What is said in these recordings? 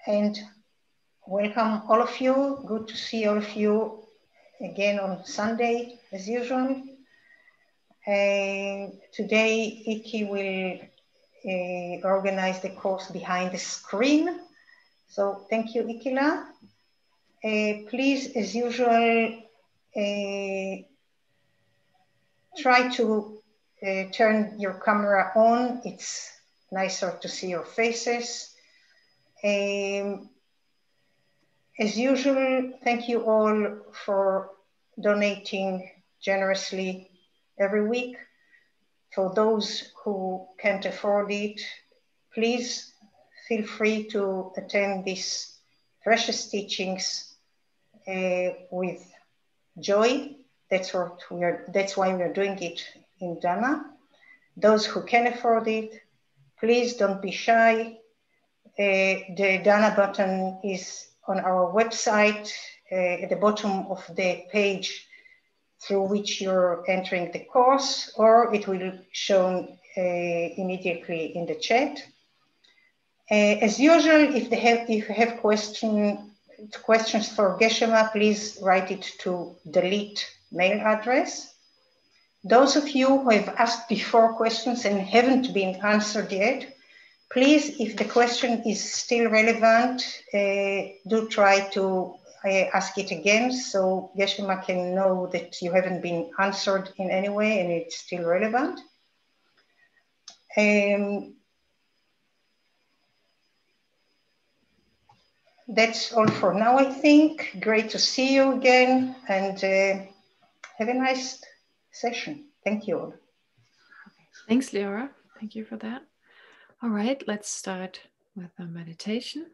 and welcome all of you. Good to see all of you again on Sunday as usual. Today Iki will organize the course behind the screen. So thank you, Ikila. Please, as usual, try to turn your camera on. It's nicer to see your faces. As usual, thank you all for donating generously every week. For those who can't afford it, please feel free to attend these precious teachings with joy. That's why we are doing it in Dana. Those who can afford it, please don't be shy. The Dana button is on our website at the bottom of the page through which you're entering the course, or it will show immediately in the chat. As usual, if you have questions for Geshe, please write it to delete mail address. Those of you who have asked before questions and haven't been answered yet, please, if the question is still relevant, do try to ask it again so Geshe can know that you haven't been answered in any way and it's still relevant. That's all for now, I think. Great to see you again, and have a nice session. Thank you all. Thanks, Leora. Thank you for that. All right, let's start with a meditation.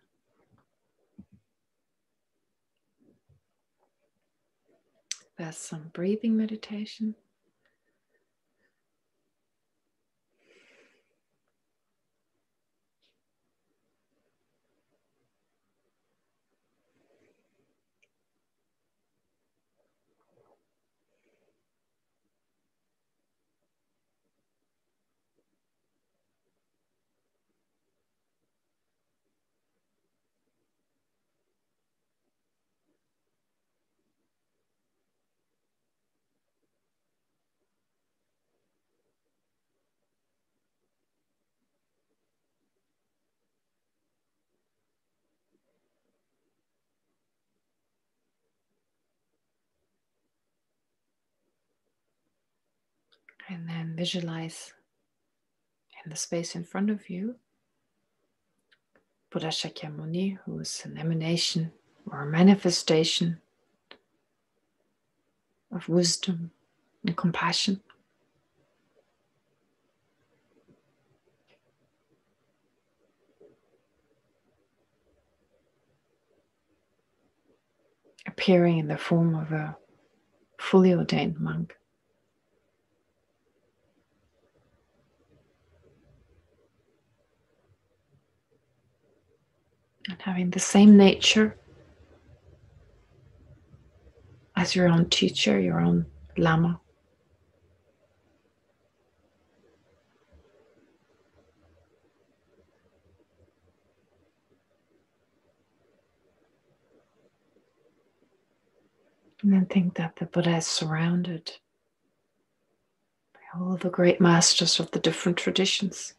There's some breathing meditation. And then visualize in the space in front of you Buddha Shakyamuni, who is an emanation or a manifestation of wisdom and compassion. Appearing in the form of a fully ordained monk. And having the same nature as your own teacher, your own Lama. And then think that the Buddha is surrounded by all the great masters of the different traditions.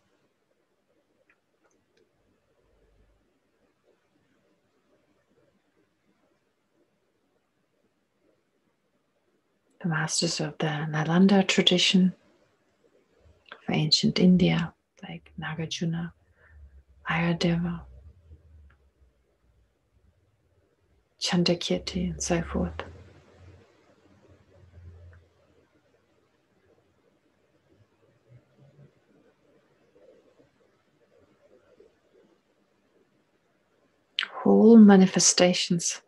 The masters of the Nalanda tradition of ancient India, like Nagarjuna, Ayadeva, Chandakirti, and so forth. All manifestations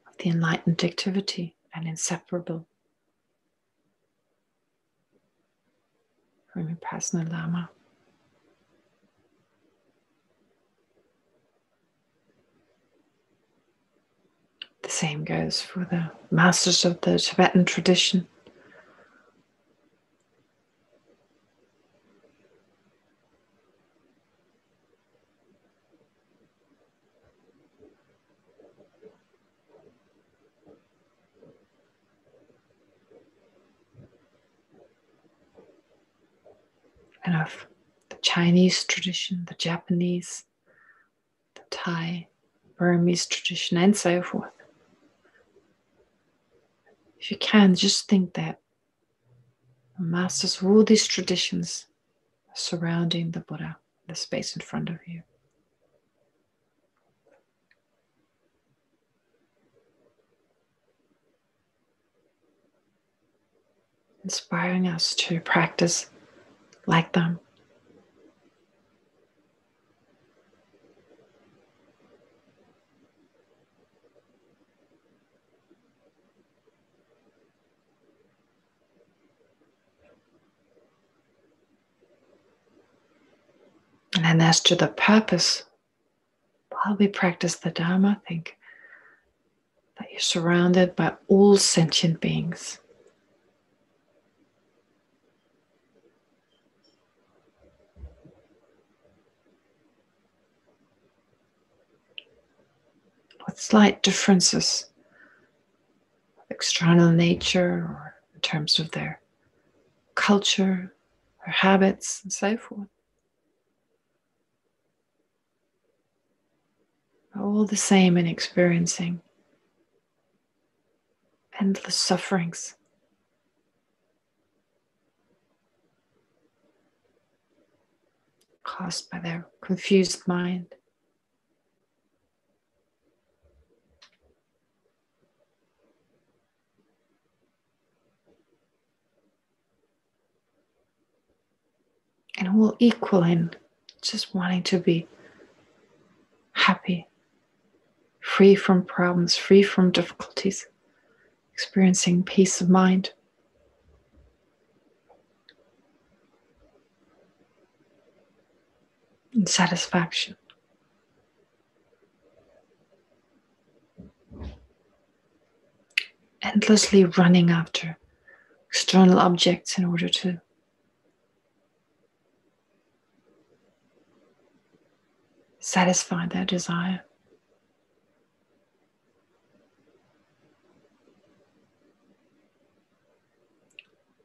of the enlightened activity and inseparable from your personal Lama. The same goes for the masters of the Tibetan tradition. of the Chinese tradition, the Japanese, the Thai, Burmese tradition, and so forth. If you can, just think that the masters of all these traditions are surrounding the Buddha, the space in front of you. Inspiring us to practice like them. And then as to the purpose, while we practice the Dharma, think that you're surrounded by all sentient beings. With slight differences of external nature or in terms of their culture, their habits, and so forth. All the same in experiencing endless sufferings. Caused by their confused mind. And all equal in just wanting to be happy, free from problems, free from difficulties, experiencing peace of mind. And satisfaction. Endlessly running after external objects in order to satisfy their desire.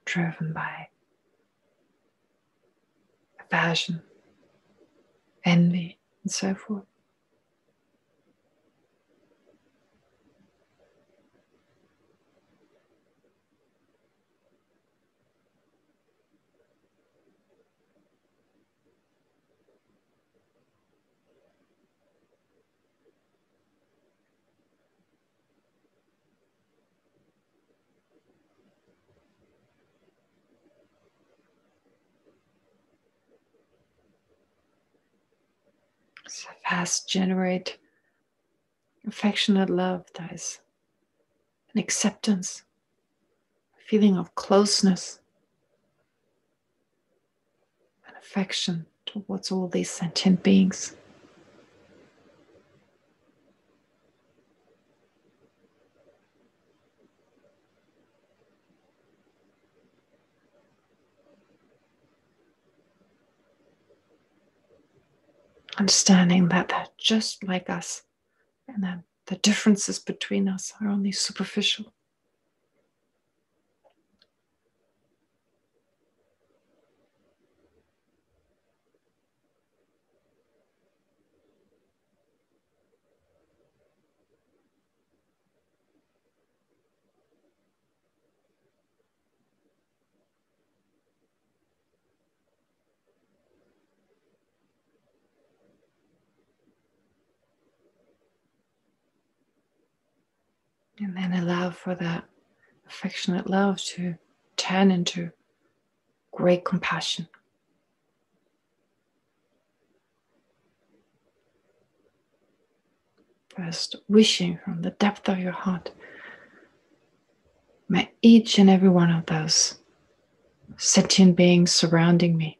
Driven by aversion, envy, and so forth. So fast generate affectionate love, that is an acceptance, a feeling of closeness and affection towards all these sentient beings. Understanding that they're just like us and that the differences between us are only superficial. And then allow for that affectionate love to turn into great compassion. First, wishing from the depth of your heart, may each and every one of those sentient beings surrounding me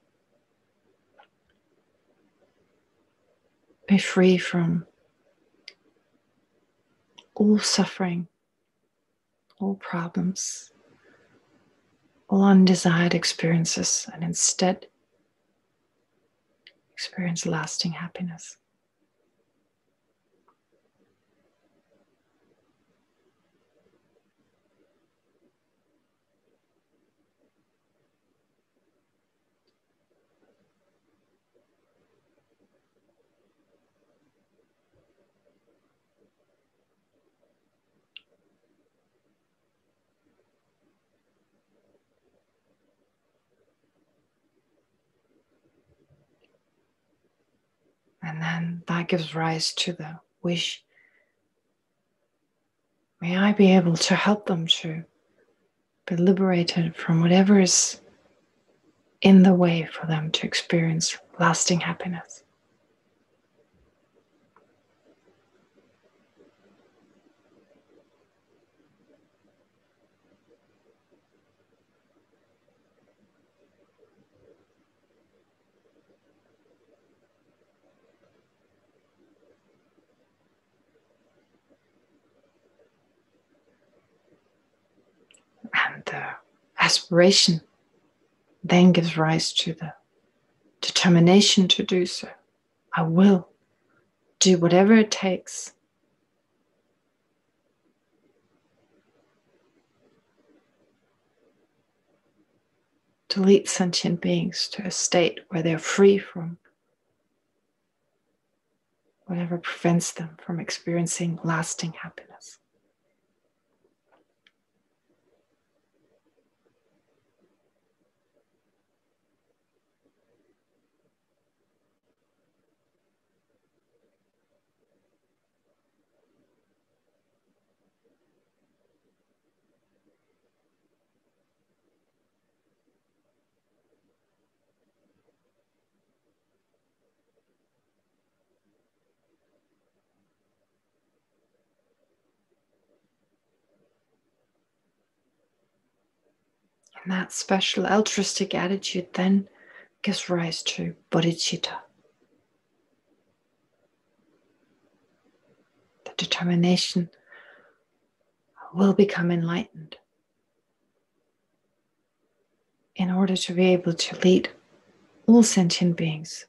be free from all suffering, all problems, all undesired experiences, and instead experience lasting happiness. And then that gives rise to the wish, may I be able to help them to be liberated from whatever is in the way for them to experience lasting happiness. And the aspiration then gives rise to the determination to do so. I will do whatever it takes to lead sentient beings to a state where they're free from whatever prevents them from experiencing lasting happiness. And that special altruistic attitude then gives rise to bodhicitta, the determination will become enlightened in order to be able to lead all sentient beings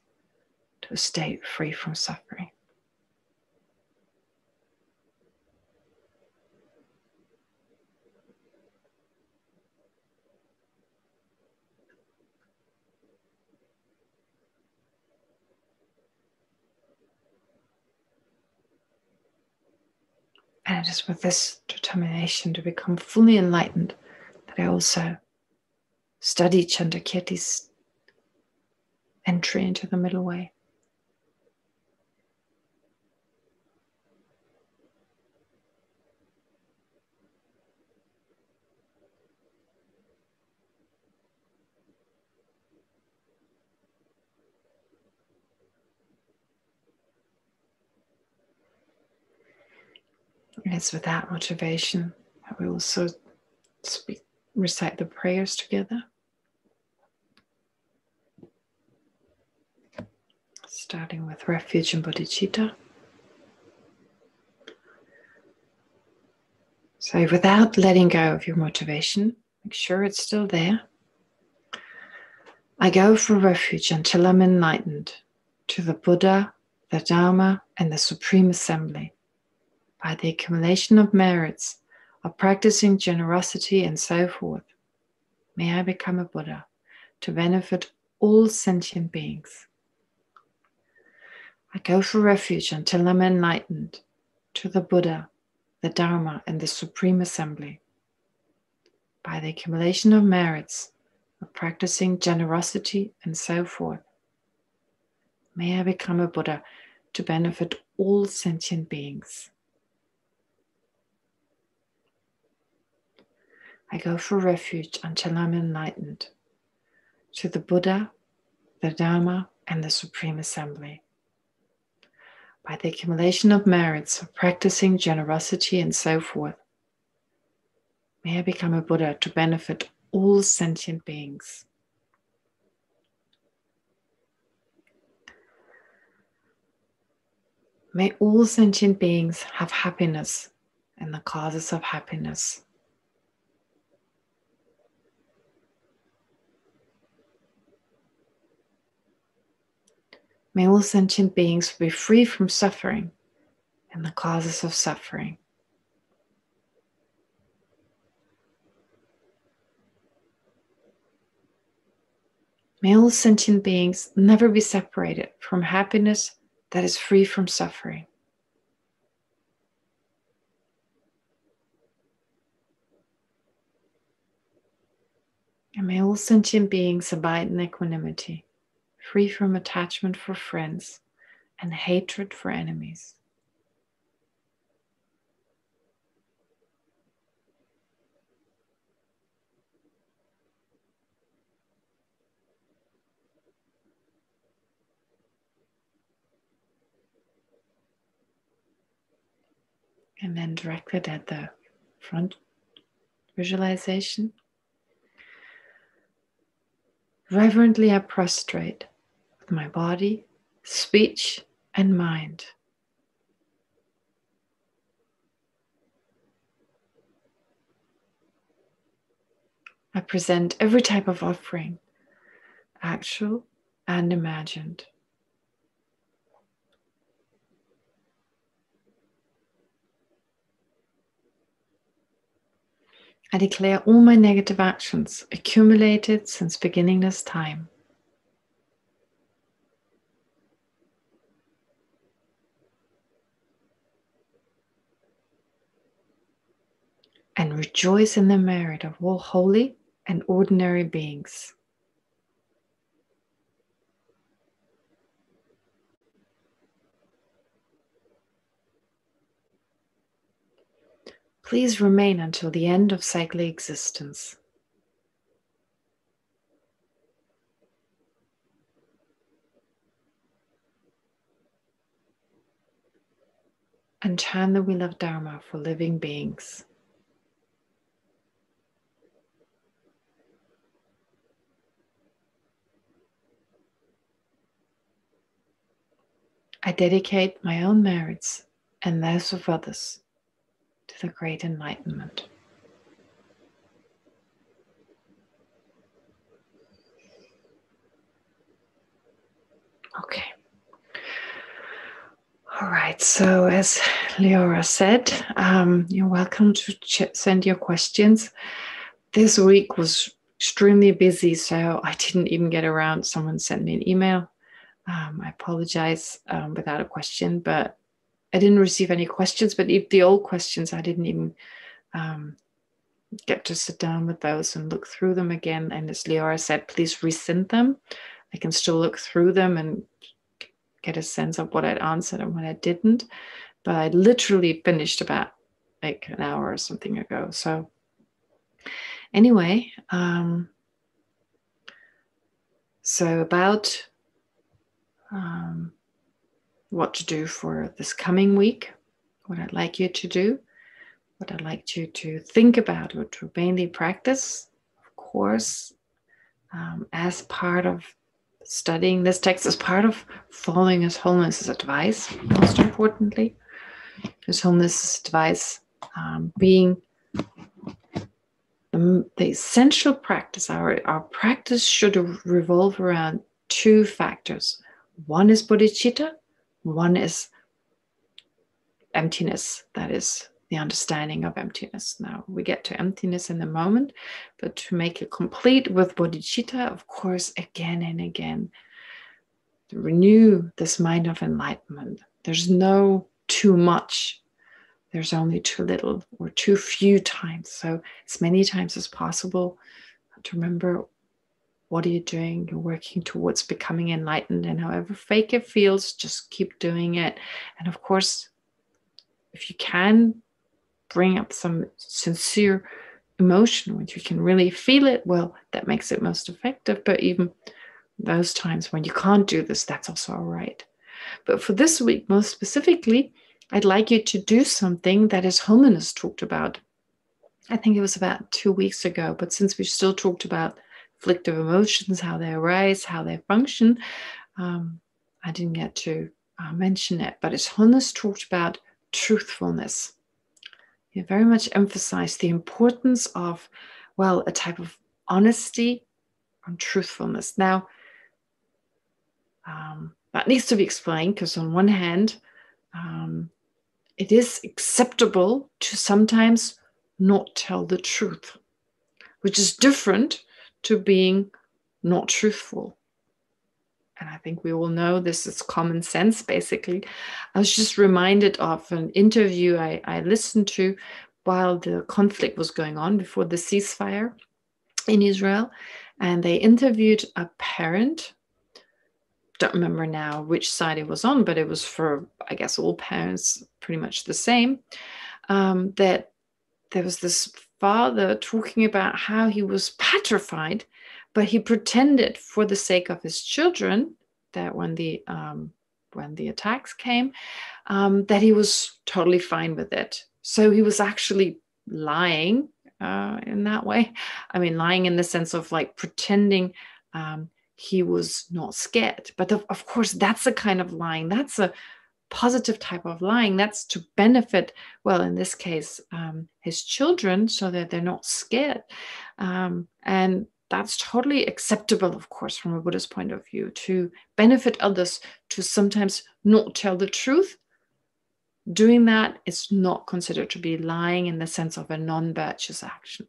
to a state free from suffering. And it is with this determination to become fully enlightened that I also study Chandrakirti's entry into the middle way. And it's with that motivation that we also recite the prayers together. Starting with refuge and bodhicitta. So without letting go of your motivation, make sure it's still there. I go for refuge until I'm enlightened to the Buddha, the Dharma, and the Supreme Assembly. By the accumulation of merits, of practicing generosity and so forth, may I become a Buddha to benefit all sentient beings. I go for refuge until I'm enlightened to the Buddha, the Dharma, and the Supreme Assembly. By the accumulation of merits, of practicing generosity and so forth, may I become a Buddha to benefit all sentient beings. I go for refuge until I'm enlightened to the Buddha, the Dharma, and the Supreme Assembly. By the accumulation of merits of practicing generosity and so forth, may I become a Buddha to benefit all sentient beings. May all sentient beings have happiness and the causes of happiness. May all sentient beings be free from suffering and the causes of suffering. May all sentient beings never be separated from happiness that is free from suffering. And may all sentient beings abide in equanimity, free from attachment for friends and hatred for enemies. And then directed at the front visualization, reverently I prostrate with my body, speech, and mind. I present every type of offering, actual and imagined. I declare all my negative actions accumulated since beginningless time. And rejoice in the merit of all holy and ordinary beings. Please remain until the end of cyclic existence. And turn the wheel of Dharma for living beings. I dedicate my own merits and those of others to the great enlightenment. Okay. All right. So as Leora said, you're welcome to send your questions. This week was extremely busy, so I didn't even get around. Someone sent me an email. I apologize without a question, but I didn't receive any questions. But if the old questions, I didn't even get to sit down with those and look through them again. And as Leora said, please resend them. I can still look through them and get a sense of what I'd answered and what I didn't. But I literally finished about like an hour or something ago. So anyway, so about what to do for this coming week, what I'd like you to do, what I'd like you to think about or to mainly practice, of course, as part of studying this text, as part of following His Holiness's advice, most importantly, His Holiness's advice being the essential practice. Our practice should revolve around two factors. One is bodhicitta, one is emptiness, that is the understanding of emptiness. Now, we get to emptiness in a moment, but to make it complete with bodhicitta, of course, again and again, to renew this mind of enlightenment. There's no too much. There's only too little or too few times. So as many times as possible to remember, what are you doing? You're working towards becoming enlightened, and however fake it feels, just keep doing it. And of course, if you can bring up some sincere emotion, when you can really feel it, well, that makes it most effective. But even those times when you can't do this, that's also all right. But for this week, most specifically, I'd like you to do something that His Holiness talked about. I think it was about 2 weeks ago, but since we still talked about afflictive emotions, how they arise, how they function, I didn't get to mention it. But His Holiness talked about truthfulness. He very much emphasized the importance of, well, a type of honesty and truthfulness. Now, that needs to be explained, because on one hand, it is acceptable to sometimes not tell the truth, which is different to being not truthful. And I think we all know this is common sense, basically. I was just reminded of an interview I listened to while the conflict was going on, before the ceasefire in Israel. And they interviewed a parent, don't remember now which side it was on, but it was for, I guess, all parents pretty much the same, that there was this father talking about how he was petrified, but he pretended for the sake of his children that when the attacks came, that he was totally fine with it. So he was actually lying in that way. I mean, lying in the sense of like pretending he was not scared. But of course, that's a kind of lying. That's a positive type of lying. That's to benefit, well, in this case, his children, so that they're not scared. And that's totally acceptable, of course, from a Buddhist point of view, to benefit others, to sometimes not tell the truth. Doing that is not considered to be lying in the sense of a non-virtuous action.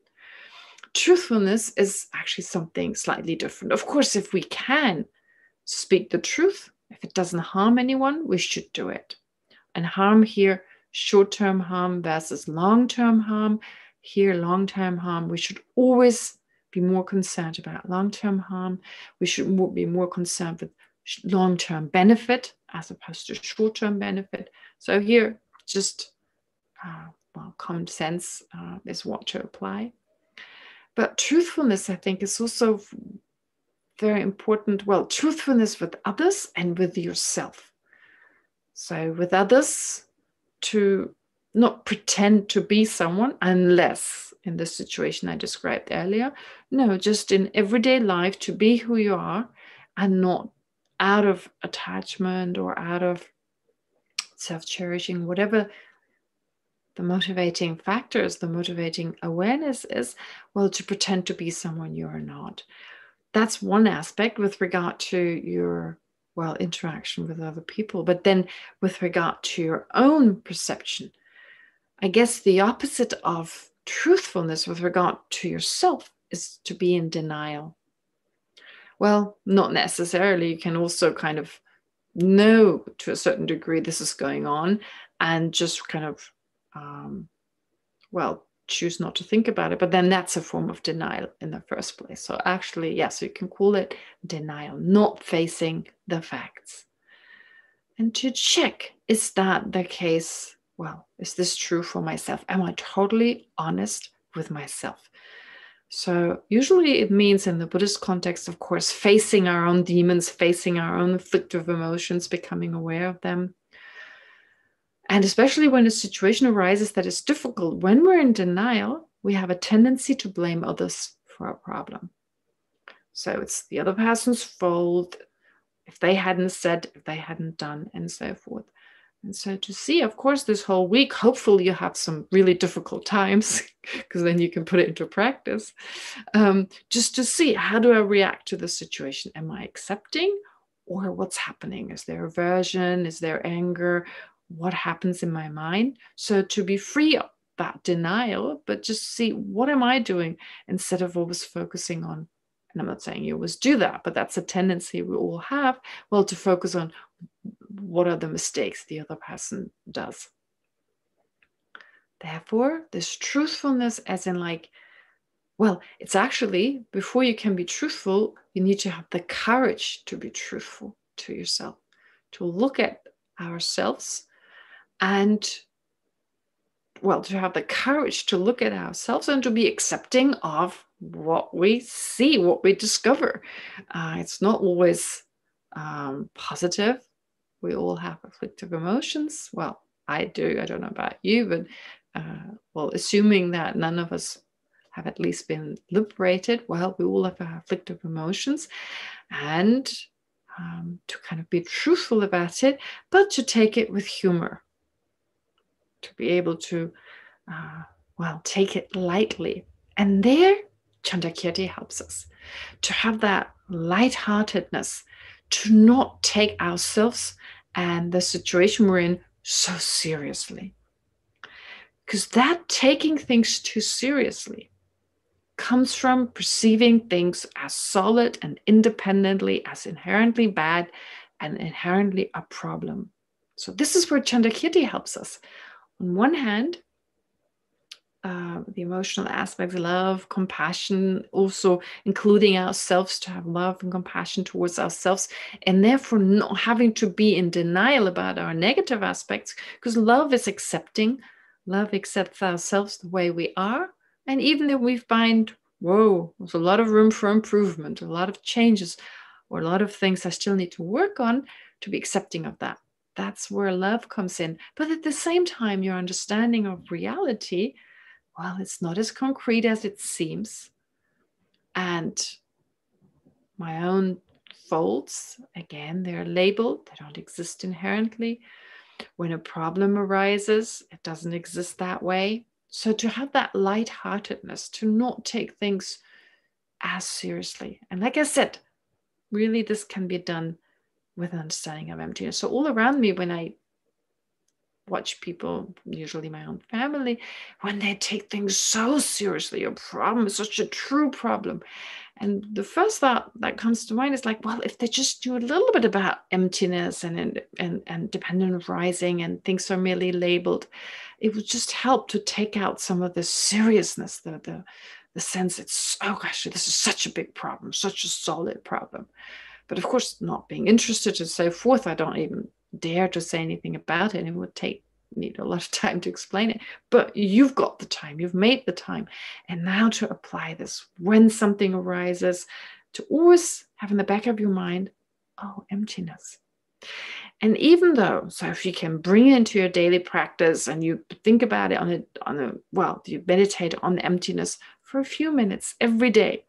Truthfulness is actually something slightly different. Of course, if we can speak the truth, if it doesn't harm anyone, we should do it. And harm here, short-term harm versus long-term harm. Here, long-term harm, we should always be more concerned about long-term harm. We should be more concerned with long-term benefit as opposed to short-term benefit. So here, just common sense is what to apply. But truthfulness, I think, is also very important. Well, truthfulness with others and with yourself. So with others, to not pretend to be someone, unless in the situation I described earlier. No, just in everyday life, to be who you are and not out of attachment or out of self-cherishing, whatever the motivating factors, the motivating awareness is, well, to pretend to be someone you are not. That's one aspect with regard to your, well, interaction with other people. But then with regard to your own perception, I guess the opposite of truthfulness with regard to yourself is to be in denial. Well, not necessarily. You can also kind of know to a certain degree this is going on and just kind of, choose not to think about it. But then that's a form of denial in the first place. So actually, yes, you can call it denial, not facing the facts. And to check, is that the case? Well, is this true for myself? Am I totally honest with myself? So usually it means, in the Buddhist context, of course, facing our own demons, facing our own afflictive emotions, becoming aware of them. And especially when a situation arises that is difficult, when we're in denial, we have a tendency to blame others for our problem. So it's the other person's fault, if they hadn't said, if they hadn't done, and so forth. And so to see, of course, this whole week, hopefully you have some really difficult times, because then you can put it into practice, just to see, how do I react to the situation? Am I accepting, or what's happening? Is there aversion? Is there anger? What happens in my mind? So to be free of that denial, but just see, what am I doing, instead of always focusing on, and I'm not saying you always do that, but that's a tendency we all have, well, to focus on what are the mistakes the other person does. Therefore, this truthfulness, as in like, well, it's actually, before you can be truthful, you need to have the courage to be truthful to yourself, to look at ourselves and, well, to have the courage to look at ourselves and to be accepting of what we see, what we discover. It's not always positive. We all have afflictive emotions. Well, I do. I don't know about you, but assuming that none of us have at least been liberated, well, we all have afflictive emotions, and to kind of be truthful about it, but to take it with humor, to be able to, take it lightly. And there, Chandrakirti helps us to have that lightheartedness, to not take ourselves and the situation we're in so seriously. Because that taking things too seriously comes from perceiving things as solid and independently as inherently bad and inherently a problem. So this is where Chandrakirti helps us. On one hand, the emotional aspects, love, compassion, also including ourselves, to have love and compassion towards ourselves, and therefore not having to be in denial about our negative aspects, because love is accepting. Love accepts ourselves the way we are. And even if we find, whoa, there's a lot of room for improvement, a lot of changes, or a lot of things I still need to work on, to be accepting of that. That's where love comes in. But at the same time, your understanding of reality, well, it's not as concrete as it seems. And my own faults, again, they're labeled, they don't exist inherently. When a problem arises, it doesn't exist that way. So to have that lightheartedness, to not take things as seriously. And like I said, really this can be done with an understanding of emptiness. So all around me, when I watch people, usually my own family, when they take things so seriously, a problem is such a true problem. And the first thought that comes to mind is like, well, if they just knew a little bit about emptiness and dependent arising, and things are merely labeled, it would just help to take out some of the seriousness, the sense it's, oh gosh, this is such a big problem, such a solid problem. But of course, not being interested and so forth, I don't even dare to say anything about it. It would need a lot of time to explain it. But you've got the time, you've made the time. And now to apply this when something arises, to always have in the back of your mind, oh, emptiness. And even though, so if you can bring it into your daily practice and you think about it you meditate on the emptiness for a few minutes every day,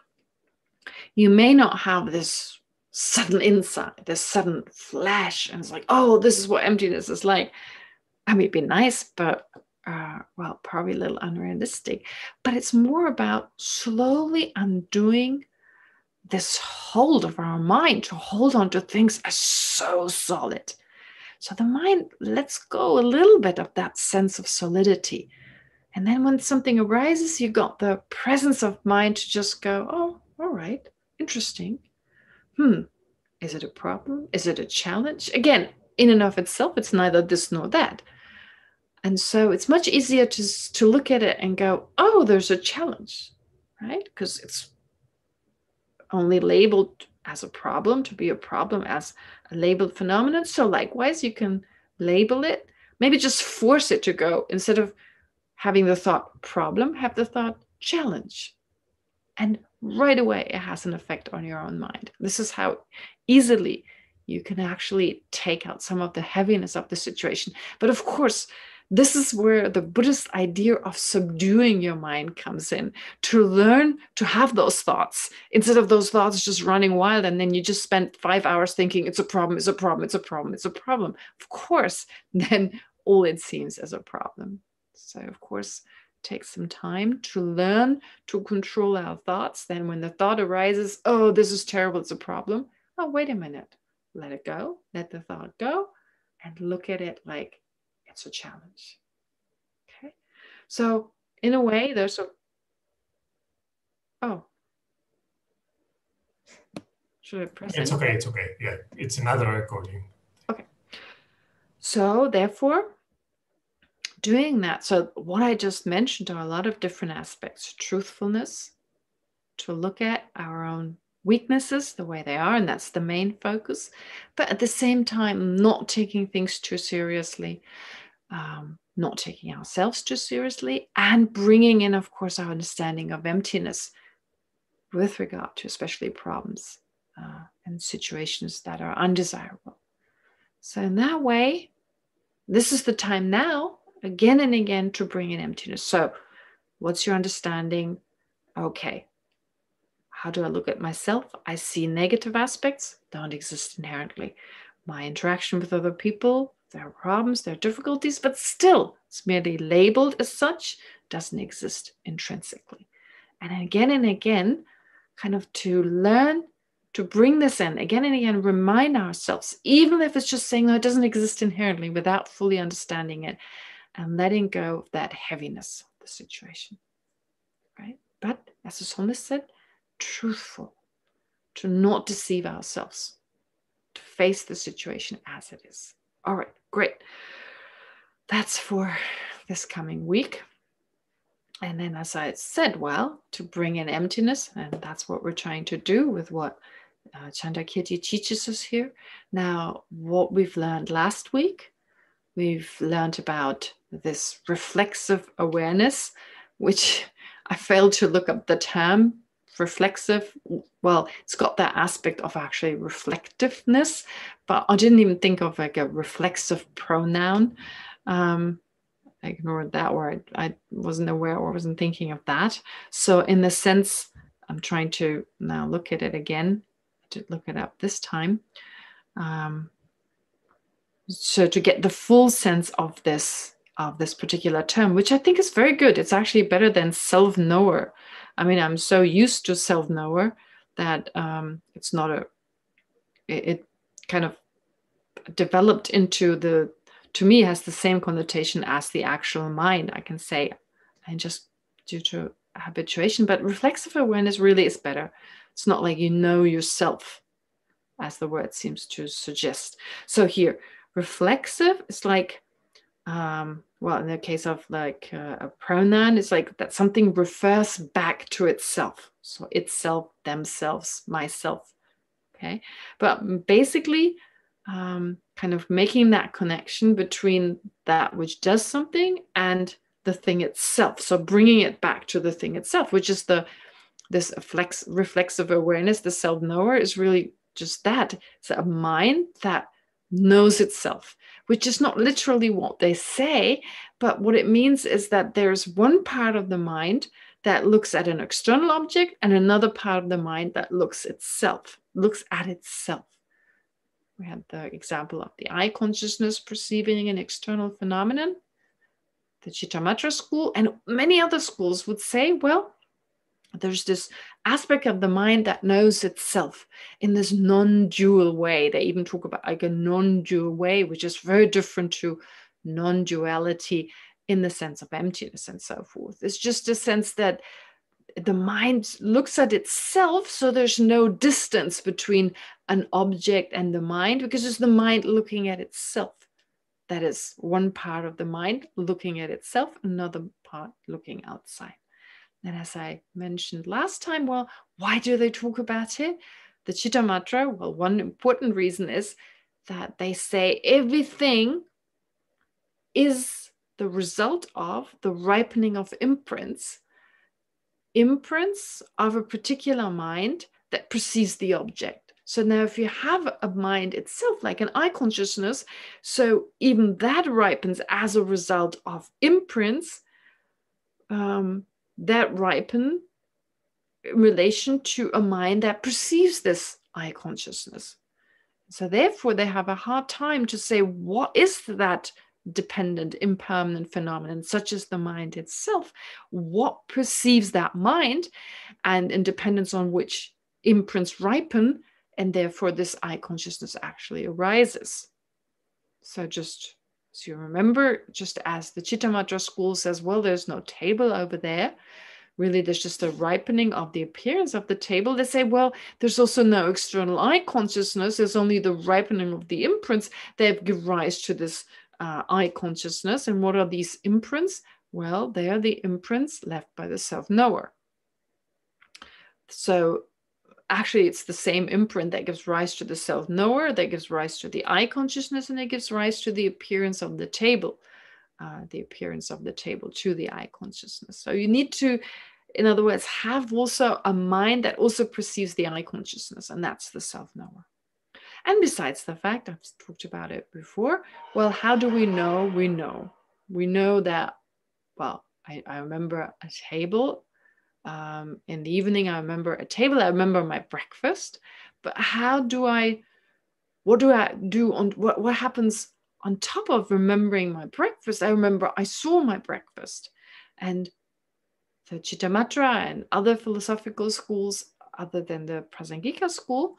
you may not have this sudden insight, this sudden flash, and it's like, oh, this is what emptiness is like. I mean, it'd be nice, but probably a little unrealistic. But it's more about slowly undoing this hold of our mind to hold on to things as so solid. So the mind lets go a little bit of that sense of solidity. And then when something arises, you got the presence of mind to just go, oh, all right, interesting. Is it a problem? Is it a challenge? Again, in and of itself, it's neither this nor that. And so it's much easier to look at it and go, oh, there's a challenge, right? Because it's only labeled as a problem, to be a problem, as a labeled phenomenon. So likewise, you can label it, maybe just force it to go. Instead of having the thought problem, have the thought challenge. And right away, it has an effect on your own mind. This is how easily you can actually take out some of the heaviness of the situation. But of course, this is where the Buddhist idea of subduing your mind comes in, to learn to have those thoughts instead of those thoughts just running wild. And then you just spend 5 hours thinking it's a problem, it's a problem, it's a problem, it's a problem. Of course, then all it seems as a problem. So of course, take some time to learn to control our thoughts. Then when the thought arises, oh, this is terrible, it's a problem. Oh, wait a minute. Let it go. Let the thought go and look at it like it's a challenge. Okay. So in a way, there's a, oh, should I press It's okay. It's okay. Yeah, it's another recording. Okay. So therefore, doing that. So what I just mentioned are a lot of different aspects. Truthfulness, to look at our own weaknesses the way they are, and that's the main focus. But at the same time, not taking things too seriously, not taking ourselves too seriously, and bringing in, of course, our understanding of emptiness with regard to especially problems and situations that are undesirable. So in that way, this is the time now, again and again, to bring in emptiness. So what's your understanding? Okay, how do I look at myself? I see negative aspects, don't exist inherently. My interaction with other people, there are problems, there are difficulties, but still, it's merely labeled as such, doesn't exist intrinsically. And again, kind of to learn to bring this in, again and again, remind ourselves, even if it's just saying, no, it doesn't exist inherently, without fully understanding it, and letting go of that heaviness of the situation, right? But as the psalmist said, truthful, to not deceive ourselves, to face the situation as it is. All right, great. That's for this coming week. And then, as I said, well, to bring in emptiness, and that's what we're trying to do with what Chandrakirti teaches us here. Now, what we've learned last week, we've learned about this reflexive awareness, which I failed to look up the term reflexive. Well, it's got that aspect of actually reflectiveness, but I didn't even think of like a reflexive pronoun. I ignored that word. I wasn't aware or wasn't thinking of that. So in the sense, I'm trying to now look at it again, to look it up this time. So to get the full sense of this particular term, which I think is very good. It's actually better than self-knower. I mean, I'm so used to self-knower that it's not it kind of developed into to me has the same connotation as the actual mind, I can say, and just due to habituation. But reflexive awareness really is better. It's not like you know yourself, as the word seems to suggest. So here, reflexive is like, well, in the case of like a pronoun, it's like that something refers back to itself. So itself, themselves, myself. Okay. But basically, kind of making that connection between that which does something and the thing itself. So bringing it back to the thing itself, which is this reflexive awareness, the self-knower is really just that. It's a mind that knows itself, which is not literally what they say, but what it means is that there's one part of the mind that looks at an external object and another part of the mind that looks at itself. We had the example of the eye consciousness perceiving an external phenomenon. The Chittamatra school and many other schools would say, well, there's this aspect of the mind that knows itself in this non-dual way. They even talk about like a non-dual way, which is very different to non-duality in the sense of emptiness and so forth. It's just a sense that the mind looks at itself, so there's no distance between an object and the mind, because it's the mind looking at itself. That is one part of the mind looking at itself, another part looking outside. And as I mentioned last time, well, why do they talk about it? The Chittamatra, well, one important reason is that they say everything is the result of the ripening of imprints of a particular mind that perceives the object. So now if you have a mind itself, like an eye consciousness, so even that ripens as a result of imprints that ripen in relation to a mind that perceives this eye consciousness. So therefore they have a hard time to say, what is that dependent, impermanent phenomenon, such as the mind itself? What perceives that mind, and in dependence on which imprints ripen, and therefore this eye consciousness actually arises. So just as you remember, just as the Chittamatra school says, well, there's no table over there. Really, there's just a ripening of the appearance of the table. They say, well, there's also no external eye consciousness. There's only the ripening of the imprints that give rise to this eye consciousness. And what are these imprints? Well, they are the imprints left by the self-knower. So actually, it's the same imprint that gives rise to the self-knower, that gives rise to the eye consciousness, and it gives rise to the appearance of the table. To the eye consciousness. So you need to, in other words, have also a mind that also perceives the eye consciousness, and that's the self-knower. And besides the fact, I've talked about it before, well, how do we know? We know that, well, I remember a table in the evening. I remember a table. I remember my breakfast. But what do I do on what happens on top of remembering my breakfast? I remember I saw my breakfast. And the Chittamatra and other philosophical schools, other than the Prasangika school,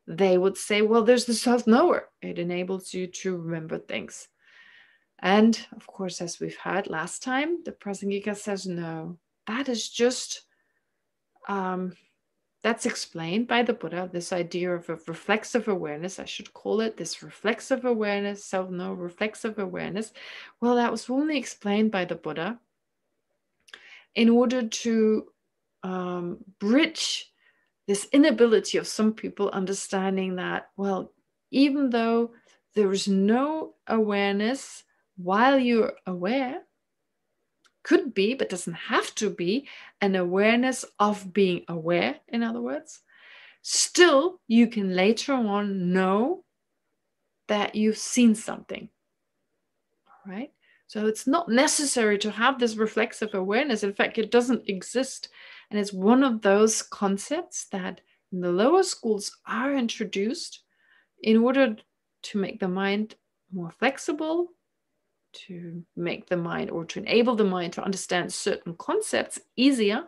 they would say, well, there's the self-knower. It enables you to remember things. And of course, as we've heard last time, the Prasangika says, no, that is just, that's explained by the Buddha, this idea of a reflexive awareness, I should call it this reflexive awareness, self-know reflexive awareness. Well, that was only explained by the Buddha in order to bridge this inability of some people understanding that, well, even though there is no awareness while you're aware, could be, but doesn't have to be, an awareness of being aware, in other words, still you can later on know that you've seen something. All right? So it's not necessary to have this reflexive awareness. In fact, it doesn't exist. And it's one of those concepts that in the lower schools are introduced in order to make the mind more flexible, to make the mind, or to enable the mind to understand certain concepts easier.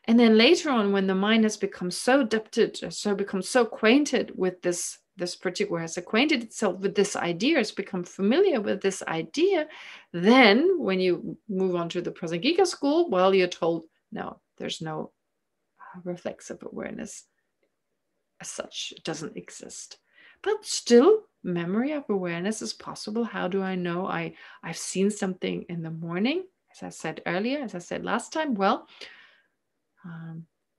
And then later on, when the mind has become so adapted, become so acquainted with this particular, has acquainted itself with this idea, has become familiar with this idea, then when you move on to the Prasangika school, well, you're told, no, there's no reflexive awareness as such. It doesn't exist. But still, memory of awareness is possible. How do I know I've seen something in the morning? As I said earlier, as I said last time, well,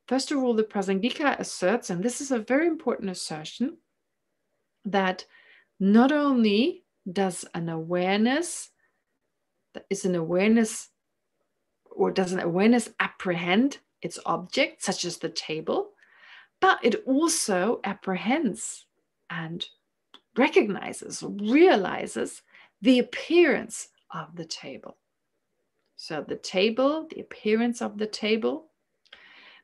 first of all, the Prasangika asserts, and this is a very important assertion, that not only does an awareness, does an awareness apprehend its object, such as the table, but it also apprehends and recognizes, realizes the appearance of the table. So the table, the appearance of the table.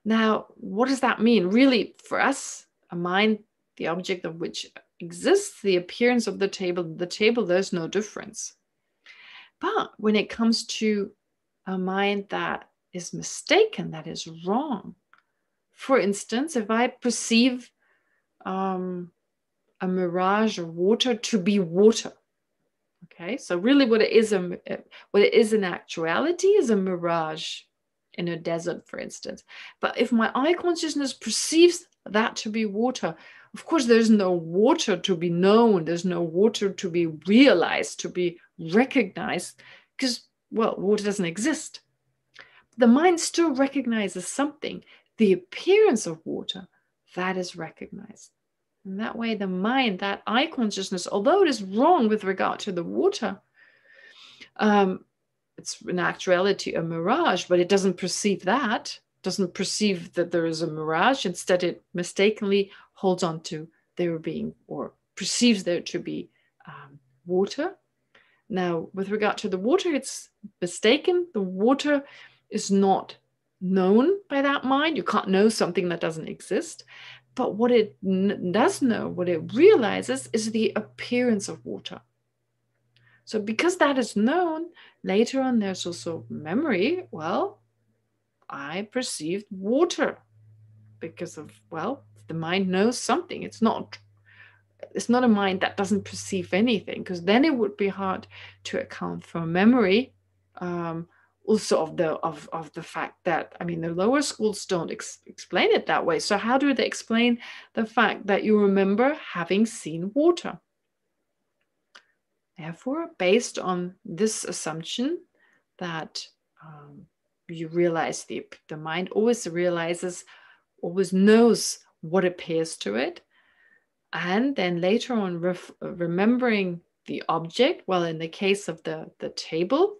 Now, what does that mean? Really, for us, a mind, the object of which exists, the appearance of the table, there's no difference. But when it comes to a mind that is mistaken, that is wrong, for instance, if I perceive a mirage of water to be water, okay, so really what it is in actuality is a mirage in a desert, for instance. But if my eye consciousness perceives that to be water, of course, there's no water to be known. There's no water to be realized, to be recognized, because, well, water doesn't exist. The mind still recognizes something, the appearance of water, that is recognized. And that way, the mind, that eye consciousness, although it is wrong with regard to the water, it's in actuality a mirage, but it doesn't perceive that, doesn't perceive that there is a mirage. Instead, it mistakenly holds on to there being, or perceives there to be water. Now, with regard to the water, it's mistaken. The water is not known by that mind. You can't know something that doesn't exist. But what it does know, what it realizes, is the appearance of water. So because that is known, later on there's also memory. Well, I perceived water because of, well, the mind knows something. It's not a mind that doesn't perceive anything, because then it would be hard to account for memory. Also of the fact that, I mean, the lower schools don't explain it that way. So how do they explain the fact that you remember having seen water? Therefore, based on this assumption that you realize the mind always knows what appears to it, and then later on remembering the object. Well, in the case of the table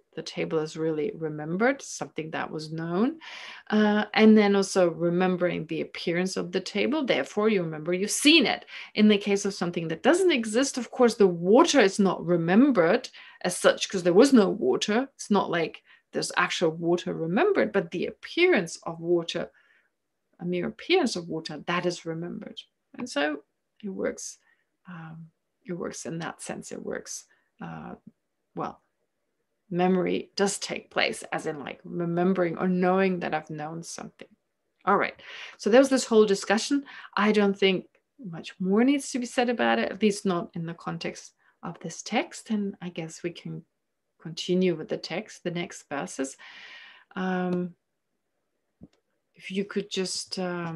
is really remembered, something that was known, and then also remembering the appearance of the table. Therefore, you remember you've seen it. In the case of something that doesn't exist, of course, the water is not remembered as such, because there was no water. It's not like there's actual water remembered, but the appearance of water, a mere appearance of water, that is remembered. And so it works. It works in that sense. It works well. Memory does take place, as in like remembering or knowing that I've known something. All right. So there was this whole discussion. I don't think much more needs to be said about it, at least not in the context of this text. And I guess we can continue with the text, the next verses. If you could just, yeah.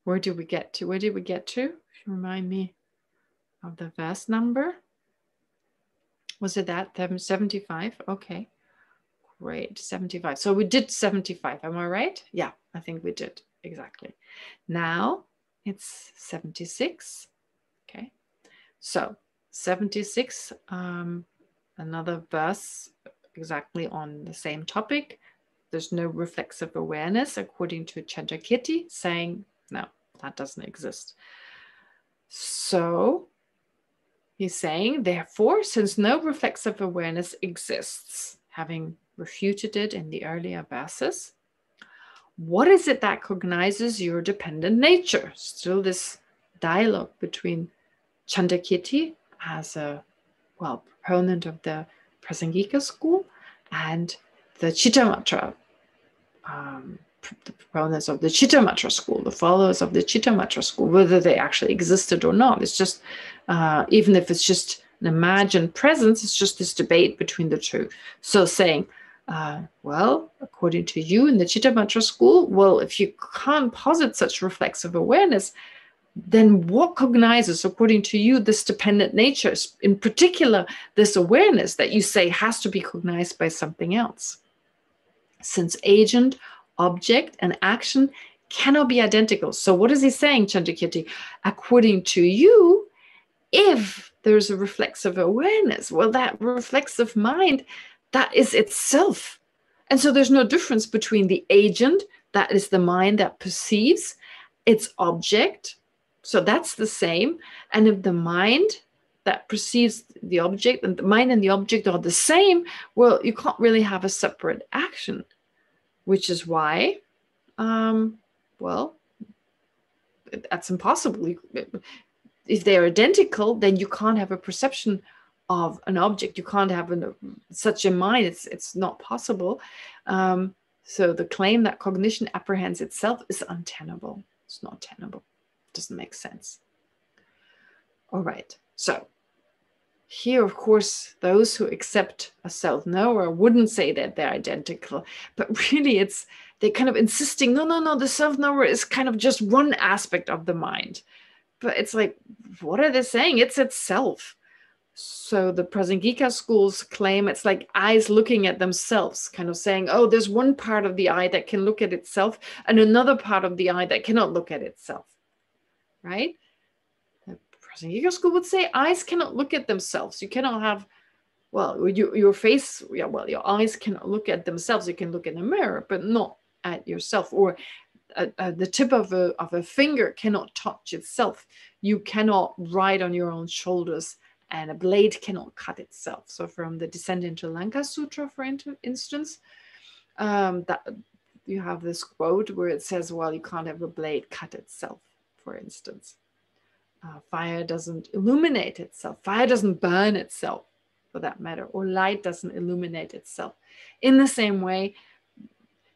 Where did we get to? Remind me of the verse number. Was it that 75? Okay, Great, 75. So we did 75, am I right? Yeah, I think we did, exactly. Now it's 76, okay? So 76, another verse exactly on the same topic. There's no reflexive awareness according to Chandrakirti, saying, no, that doesn't exist. So he's saying, therefore, since no reflexive awareness exists, having refuted it in the earlier verses, what is it that cognizes your dependent nature? Still this dialogue between Chandrakirti as a, well, proponent of the Prasangika school and the Chittamatra, the proponents of the Chittamatra school, the followers of the Chittamatra school, whether they actually existed or not. It's just, even if it's just an imagined presence, it's just this debate between the two. So saying, well, according to you in the Chittamatra school, well, if you can't posit such reflexive awareness, then what cognizes, according to you, this dependent nature, in particular, this awareness that you say has to be cognized by something else? Since agent, object, and action cannot be identical. So what is he saying, Chandrakirti? According to you, if there's a reflexive awareness, well, that reflexive mind, that is itself. And so there's no difference between the agent, that is the mind that perceives, its object, so that's the same. And if the mind that perceives the object and the mind and the object are the same, well, you can't really have a separate action, which is why, well, that's impossible. If they're identical, then you can't have a perception of an object. You can't have such a mind. It's not possible. So the claim that cognition apprehends itself is untenable. It's not tenable. It doesn't make sense. All right. So here, of course, those who accept a self-knower wouldn't say that they're identical, but really they're kind of insisting, no, the self-knower is kind of just one aspect of the mind. But it's like, what are they saying? It's itself. So the Prasangika schools claim it's like eyes looking at themselves, kind of saying, oh, there's one part of the eye that can look at itself and another part of the eye that cannot look at itself, right? The Prasangika school would say eyes cannot look at themselves. You cannot have, well, your face, yeah, well, your eyes cannot look at themselves. You can look in a mirror, but not at yourself. Or the tip of a finger cannot touch itself. You cannot ride on your own shoulders, and a blade cannot cut itself. So from the Descent into Lanka Sutra, for instance, that you have this quote where it says, well, you can't have a blade cut itself, for instance. Fire doesn't illuminate itself. Fire doesn't burn itself, for that matter, or light doesn't illuminate itself. In the same way,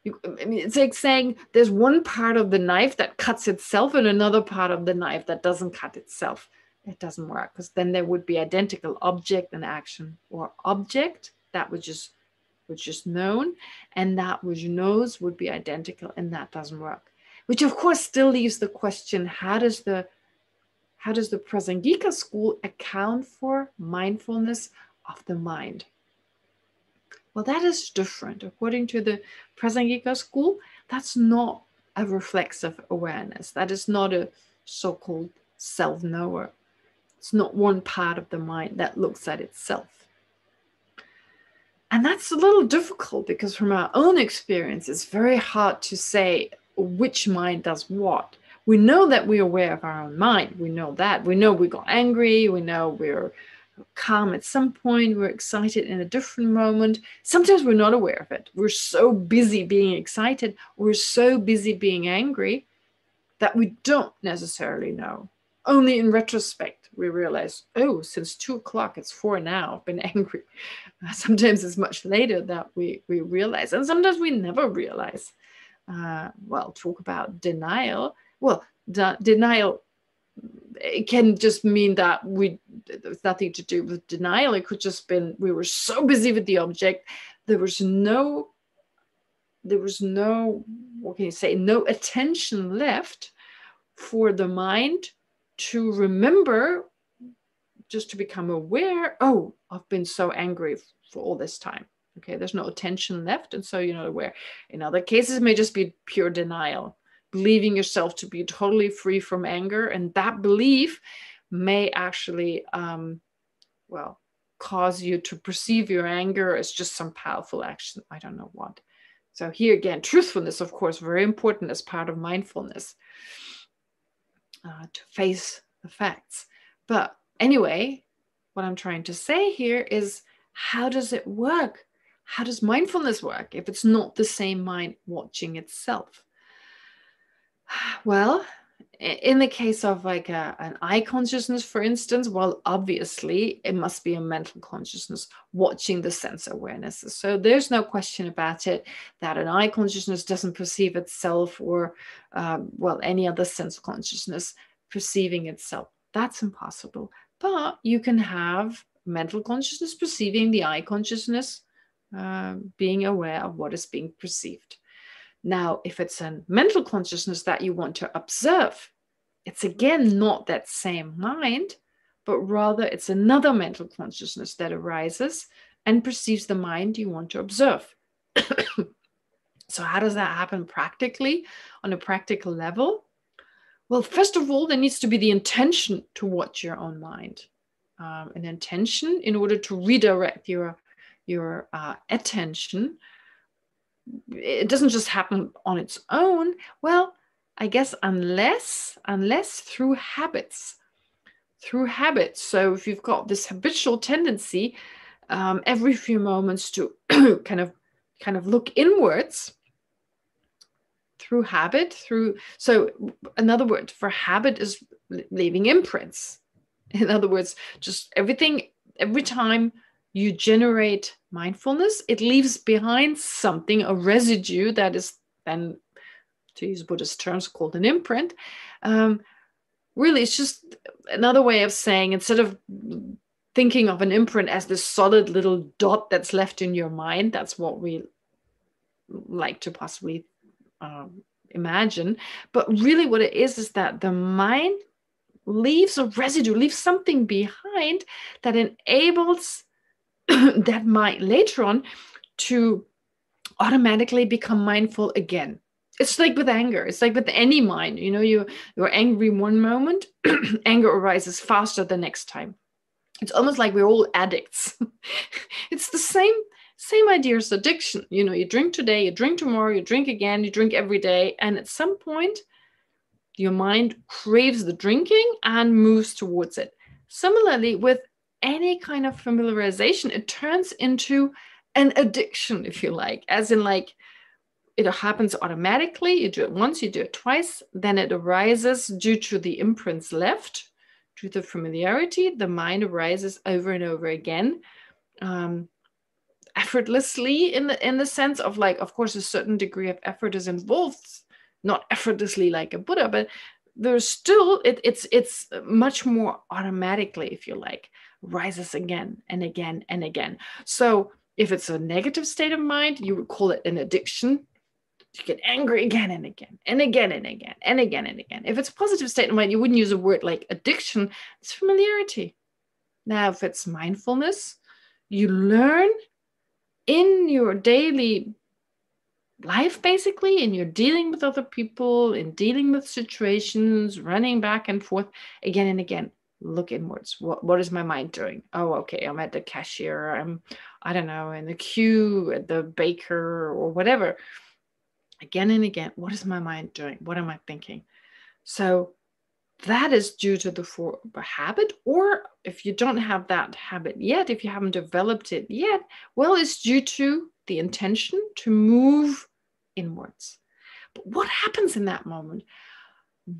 it's like saying there's one part of the knife that cuts itself and another part of the knife that doesn't cut itself. It doesn't work, because then there would be identical object and action, or object that was just known, and that which knows would be identical, and that doesn't work. Which of course still leaves the question: how does the Prasangika school account for mindfulness of the mind? Well, that is different. According to the Prasangika school, that's not a reflexive awareness. That is not a so-called self-knower. It's not one part of the mind that looks at itself. And that's a little difficult, because from our own experience, it's very hard to say which mind does what. We know that we're aware of our own mind. We know that. We know we got angry. We know we're calm at some point. We're excited in a different moment. Sometimes we're not aware of it. We're so busy being excited. We're so busy being angry that we don't necessarily know. Only in retrospect, we realize, oh, since 2 o'clock, it's 4 now, I've been angry. Sometimes it's much later that we realize, and sometimes we never realize. Well, talk about denial. Well, denial, it can just mean that there's nothing to do with denial. It could just been we were so busy with the object, there was no, what can you say, no attention left for the mind to remember, just to become aware, oh, I've been so angry for all this time. Okay, there's no attention left, and so you're not aware. In other cases, it may just be pure denial, believing yourself to be totally free from anger, and that belief may actually, cause you to perceive your anger as just some powerful action. I don't know what. So here again, truthfulness, of course, very important as part of mindfulness, to face the facts. But anyway, what I'm trying to say here is, how does it work? How does mindfulness work if it's not the same mind watching itself? Well, in the case of like an I consciousness, for instance, well, obviously it must be a mental consciousness watching the sense awarenesses. So there's no question about it that an I consciousness doesn't perceive itself, or, any other sense consciousness perceiving itself. That's impossible. But you can have mental consciousness perceiving the I consciousness, being aware of what is being perceived. Now, if it's a mental consciousness that you want to observe, it's again not that same mind, but rather it's another mental consciousness that arises and perceives the mind you want to observe. So how does that happen practically, on a practical level? Well, first of all, there needs to be the intention to watch your own mind. An intention in order to redirect your attention. It doesn't just happen on its own. Well, I guess unless through habits. So if you've got this habitual tendency, every few moments to kind of look inwards through habit, so another word for habit is leaving imprints. In other words, just every time you generate mindfulness, it leaves behind something, a residue that is then, to use Buddhist terms, called an imprint. Really, it's just another way of saying, instead of thinking of an imprint as this solid little dot that's left in your mind, that's what we like to possibly imagine. But really what it is that the mind leaves a residue, leaves something behind that enables that mind later on to automatically become mindful again. It's like with anger. It's like with any mind. You're angry one moment, anger arises faster the next time. It's almost like we're all addicts. It's the same idea as addiction. You drink today, you drink tomorrow, you drink again, you drink every day. And at some point, your mind craves the drinking and moves towards it. Similarly, with any kind of familiarization, it turns into an addiction, if you like, as in like it happens automatically. You do it once, you do it twice, then it arises due to the imprints left, due to familiarity. The mind arises over and over again, effortlessly, in the sense of like, of course, a certain degree of effort is involved, not effortlessly like a Buddha, but there's still, it's much more automatically, if you like, rises again and again and again. So if it's a negative state of mind, you would call it an addiction. You get angry again and again and again and again and again and again. If it's a positive state of mind, you wouldn't use a word like addiction. It's familiarity. Now, if it's mindfulness, you learn in your daily life, basically, and you're dealing with other people, in dealing with situations, running back and forth again and again. Look inwards. What is my mind doing? Oh, okay, I'm at the cashier. I don't know, in the queue at the baker or whatever. Again and again, what is my mind doing? What am I thinking? So that is due to the habit, or if you don't have that habit yet, if you haven't developed it yet, well, it's due to the intention to move inwards. But what happens in that moment?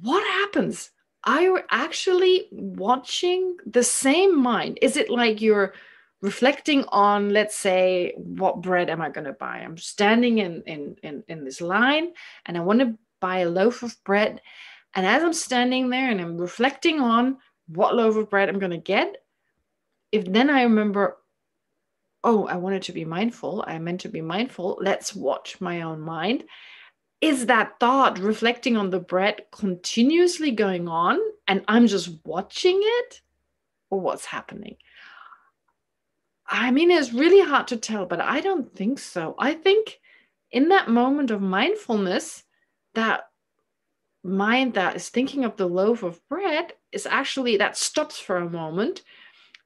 What happens? Are you actually watching the same mind? Is it like you're reflecting on, let's say, what bread am I going to buy? I'm standing in this line and I want to buy a loaf of bread. And as I'm standing there and I'm reflecting on what loaf of bread I'm going to get, if then I remember, oh, I wanted to be mindful, I meant to be mindful, let's watch my own mind. Is that thought reflecting on the bread continuously going on and I'm just watching it? Or what's happening? I mean, it's really hard to tell, but I don't think so. I think in that moment of mindfulness, that mind that is thinking of the loaf of bread is actually, that stops for a moment.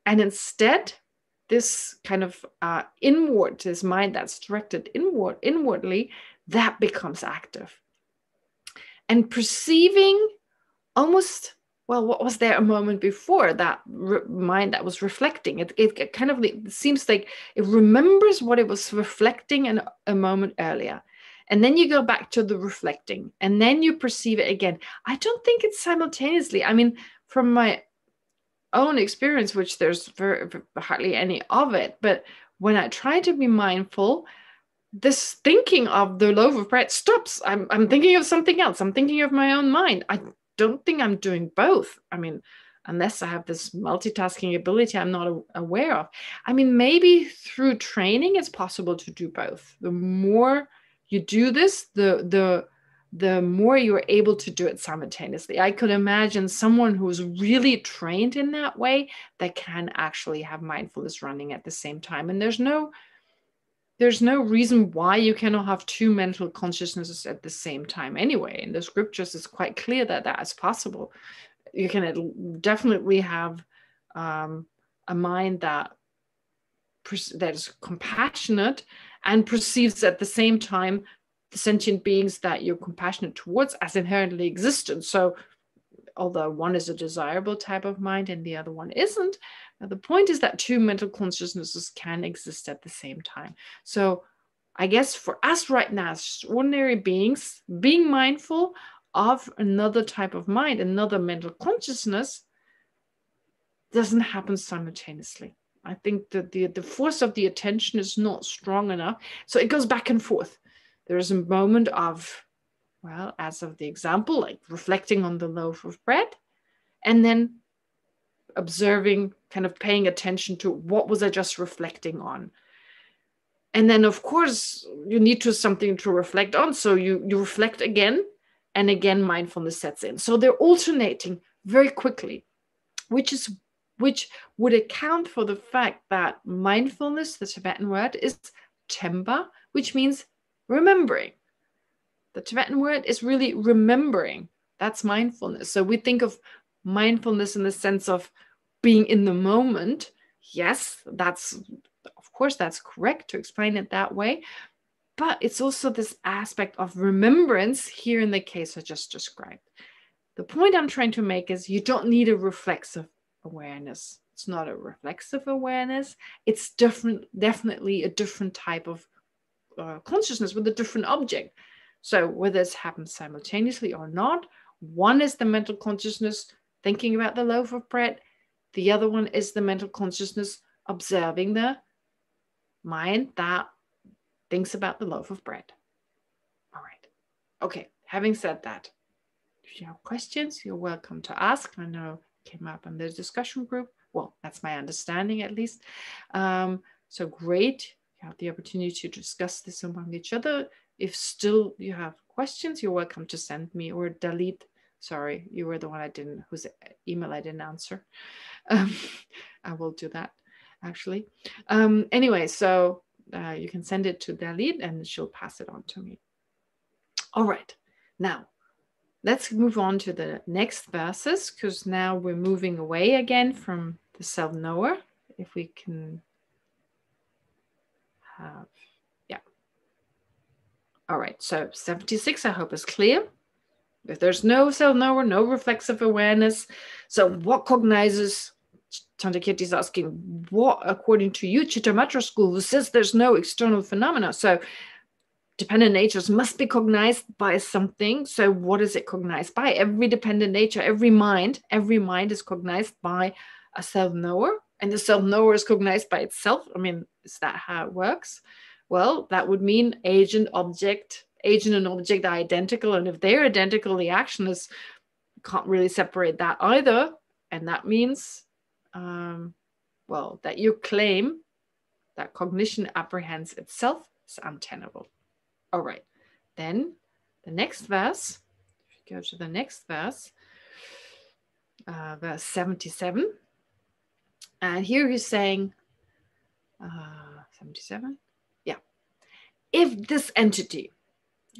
And instead, this kind of inward, this mind that's directed inwardly, that becomes active. And perceiving almost, well, what was there a moment before that mind that was reflecting? It kind of, it seems like it remembers what it was reflecting in a moment earlier. And then you go back to the reflecting, and then you perceive it again. I don't think it's simultaneously. I mean, from my own experience, which there's hardly any of it, but when I try to be mindful, this thinking of the loaf of bread stops. I'm thinking of something else. I'm thinking of my own mind. I don't think I'm doing both. I mean, unless I have this multitasking ability I'm not aware of. I mean, maybe through training, it's possible to do both. The more you do this, the more you're able to do it simultaneously. I could imagine someone who's really trained in that way that can actually have mindfulness running at the same time. And there's no reason why you cannot have two mental consciousnesses at the same time anyway. In the scriptures, it's quite clear that that is possible. You can definitely have a mind that is compassionate and perceives at the same time the sentient beings that you're compassionate towards as inherently existent. So although one is a desirable type of mind and the other one isn't, the point is that two mental consciousnesses can exist at the same time. So I guess for us right now, as ordinary beings, being mindful of another type of mind, another mental consciousness, doesn't happen simultaneously. I think that the force of the attention is not strong enough. So it goes back and forth. There is a moment of, well, as of the example, like reflecting on the loaf of bread, and then observing, kind of paying attention to what was I just reflecting on. And then, of course, you need to something to reflect on. So you reflect again, and again, mindfulness sets in. So they're alternating very quickly, which would account for the fact that mindfulness, the Tibetan word, is temba, which means remembering. The Tibetan word is really remembering. That's mindfulness. So we think of mindfulness in the sense of being in the moment. Yes, of course, that's correct to explain it that way. But it's also this aspect of remembrance here in the case I just described. The point I'm trying to make is you don't need a reflexive awareness. It's not a reflexive awareness. It's definitely a different type of consciousness with a different object. So whether it's happened simultaneously or not, one is the mental consciousness thinking about the loaf of bread. The other one is the mental consciousness observing the mind that thinks about the loaf of bread. All right. Okay. Having said that, if you have questions, you're welcome to ask. I know it came up in the discussion group. Well, that's my understanding at least. So great. You have the opportunity to discuss this among each other. If still you have questions, you're welcome to send me, or delete. Sorry, you were the one whose email I didn't answer. I will do that actually. Anyway, so you can send it to Dalit and she'll pass it on to me. All right, now let's move on to the next verses, because now we're moving away again from the self-knower. If we can have, yeah. All right, so 76, I hope is clear. If there's no self-knower, no reflexive awareness, so what cognizes? Chandrakirti is asking, what, according to you, Chittamatra school, who says there's no external phenomena? So dependent natures must be cognized by something. So what is it cognized by? Every dependent nature, every mind is cognized by a self-knower, and the self-knower is cognized by itself. I mean, is that how it works? Well, that would mean agent and object are identical. And if they're identical, the action is, can't really separate that either. And that means, well, that you claim that cognition apprehends itself is untenable. All right, then the next verse, if you go to the next verse, verse 77, and here he's saying, 77. Yeah. If this entity,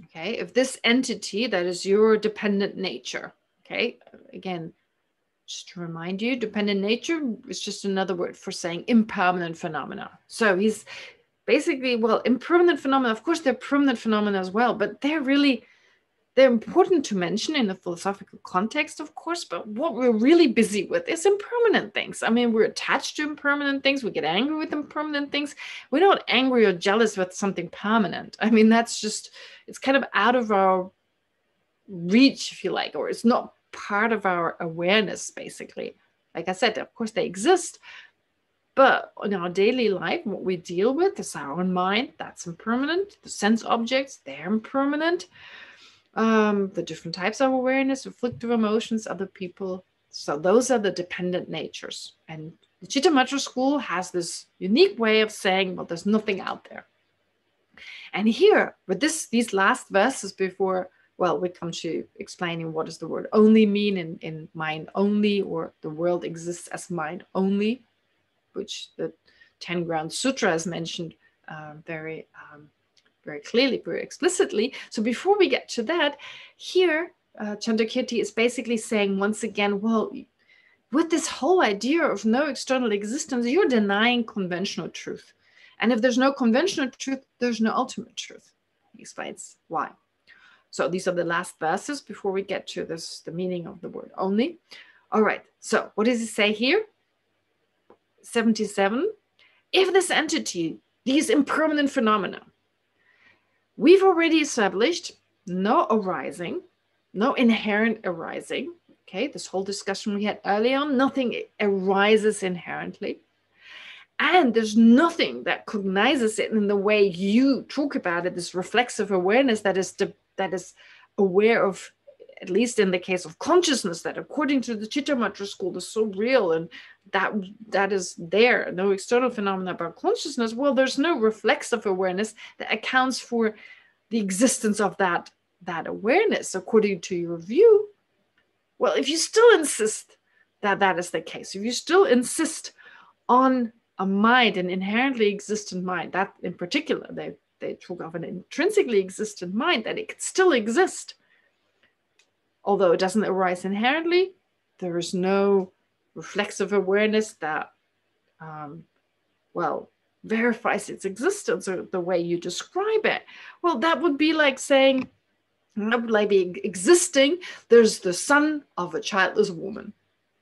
okay, if this entity that is your dependent nature, okay, again, just to remind you, dependent nature is just another word for saying impermanent phenomena. So he's basically, well, impermanent phenomena, of course, they're permanent phenomena as well, but they're important to mention in a philosophical context, of course, but what we're really busy with is impermanent things. I mean, we're attached to impermanent things. We get angry with impermanent things. We're not angry or jealous with something permanent. I mean, that's just, it's kind of out of our reach, if you like, or it's not part of our awareness, basically. Like I said, of course, they exist, but in our daily life, what we deal with is our own mind. That's impermanent. The sense objects, they're impermanent. The different types of awareness, reflective emotions, other people. So those are the dependent natures. And the Chitta Matra school has this unique way of saying, well, there's nothing out there. And here, with these last verses before, well, we come to explaining what does the word only mean in mind only, or the world exists as mind only, which the 10 Ground Sutra has mentioned very clearly, very explicitly. So before we get to that, here, Chandrakirti is basically saying once again, well, with this whole idea of no external existence, you're denying conventional truth. And if there's no conventional truth, there's no ultimate truth. He explains why. So these are the last verses before we get to this, the meaning of the word only. All right, so what does he say here? 77, if this entity, these impermanent phenomena, we've already established no arising, no inherent arising. Okay, this whole discussion we had earlier on, nothing arises inherently. And there's nothing that cognizes it in the way you talk about it, this reflexive awareness that is aware of, at least in the case of consciousness, that according to the Chitta Matra school is so real, and that is there, no external phenomena about consciousness. Well, there's no reflexive awareness that accounts for the existence of that awareness according to your view. Well, if you still insist that is the case, if you still insist on a mind, an inherently existent mind, that in particular, they talk of an intrinsically existent mind, that it can still exist. Although it doesn't arise inherently, there is no reflexive awareness that, verifies its existence or the way you describe it. Well, that would be like saying, that would like be existing, there's the son of a childless woman,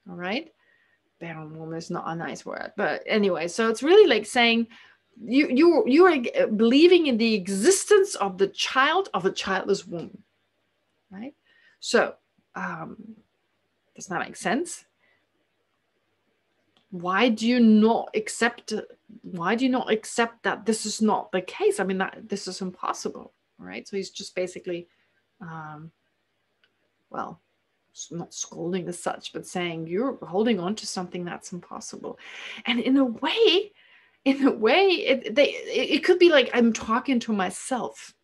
all right? Barren woman is not a nice word, but anyway, so it's really like saying you are believing in the existence of the child of a childless woman, right? So does that make sense? Why do you not accept that this is not the case? I mean, that this is impossible, right? So he's just basically not scolding as such, but saying you're holding on to something that's impossible. And in a way, it could be like I'm talking to myself.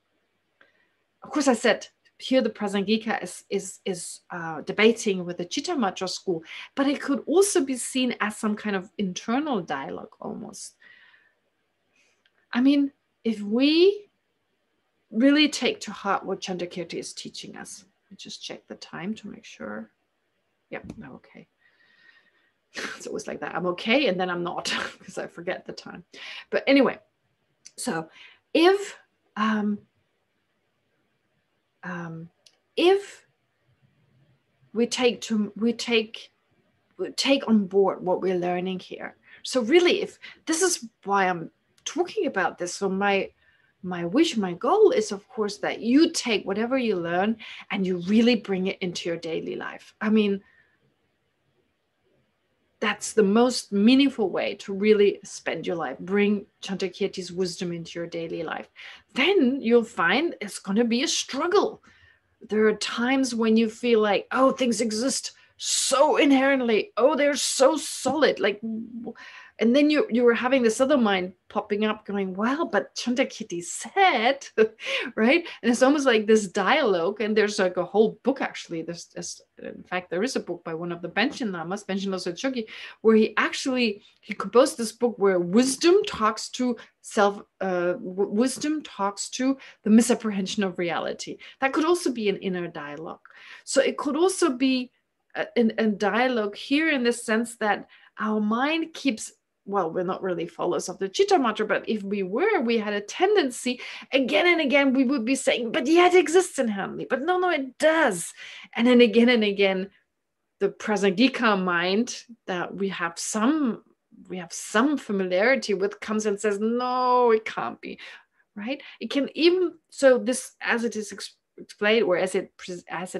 Of course, I said here the Prasangika is debating with the Chitta Matra school, but it could also be seen as some kind of internal dialogue almost. I mean, if we really take to heart what Chandrakirti is teaching us, just check the time to make sure. Yep, okay. It's always like that. I'm okay, and then I'm not because I forget the time. But anyway, so if we take on board what we're learning here. So really, if this is why I'm talking about this, so my wish, my goal is, of course, that you take whatever you learn and you really bring it into your daily life. I mean, that's the most meaningful way to really spend your life. Bring Chandrakirti's wisdom into your daily life. Then you'll find it's going to be a struggle. There are times when you feel like, oh, things exist so inherently, oh, they're so solid, like, and then you were having this other mind popping up going, well, but Chandrakirti said, right? And it's almost like this dialogue, and there's like a whole book actually. There's in fact, there is a book by one of the Benchen Lamas, Benchen Losar Chogi, where he composed this book where wisdom talks to wisdom talks to the misapprehension of reality. That could also be an inner dialogue. So it could also be a dialogue here in the sense that our mind keeps, well, we're not really followers of the Chitta Matra, but if we had a tendency again and again, we would be saying, but yet it exists inherently. But no, it does. And then again and again, the Prasangika mind that we have some familiarity with comes and says, no, it can't be, right? It can even, so this, as it is explained, or as it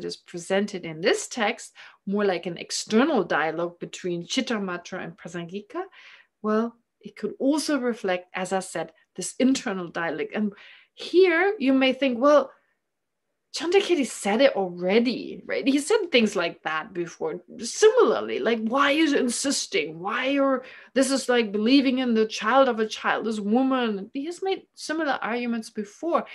is presented in this text, more like an external dialogue between Chitta Matra and Prasangika, well, it could also reflect, as I said, this internal dialogue. And here you may think, well, Chandrakirti said it already, right? He said things like that before. Similarly, like, why are you insisting? This is like believing in the child of a childless woman. He has made similar arguments before.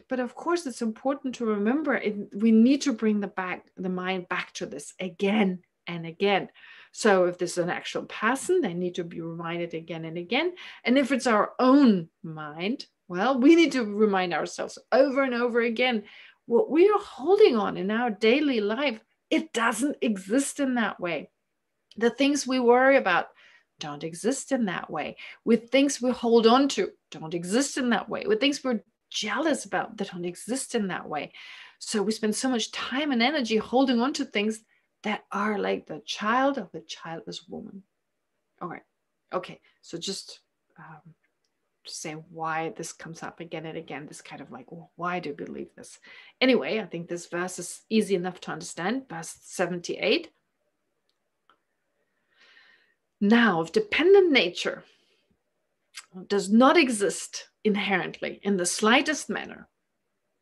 But of course, it's important to remember we need to bring the mind back to this again and again. So if this is an actual person, they need to be reminded again and again. And if it's our own mind, well, we need to remind ourselves over and over again, what we are holding on in our daily life, it doesn't exist in that way. The things we worry about don't exist in that way. With things we hold on to, don't exist in that way. With things we're jealous about, that don't exist in that way. So we spend so much time and energy holding on to things that are like the child of a childless woman. All right. Okay. So just say why this comes up again and again, this kind of like, well, why do you believe this? Anyway, I think this verse is easy enough to understand. Verse 78. Now, if dependent nature does not exist inherently in the slightest manner,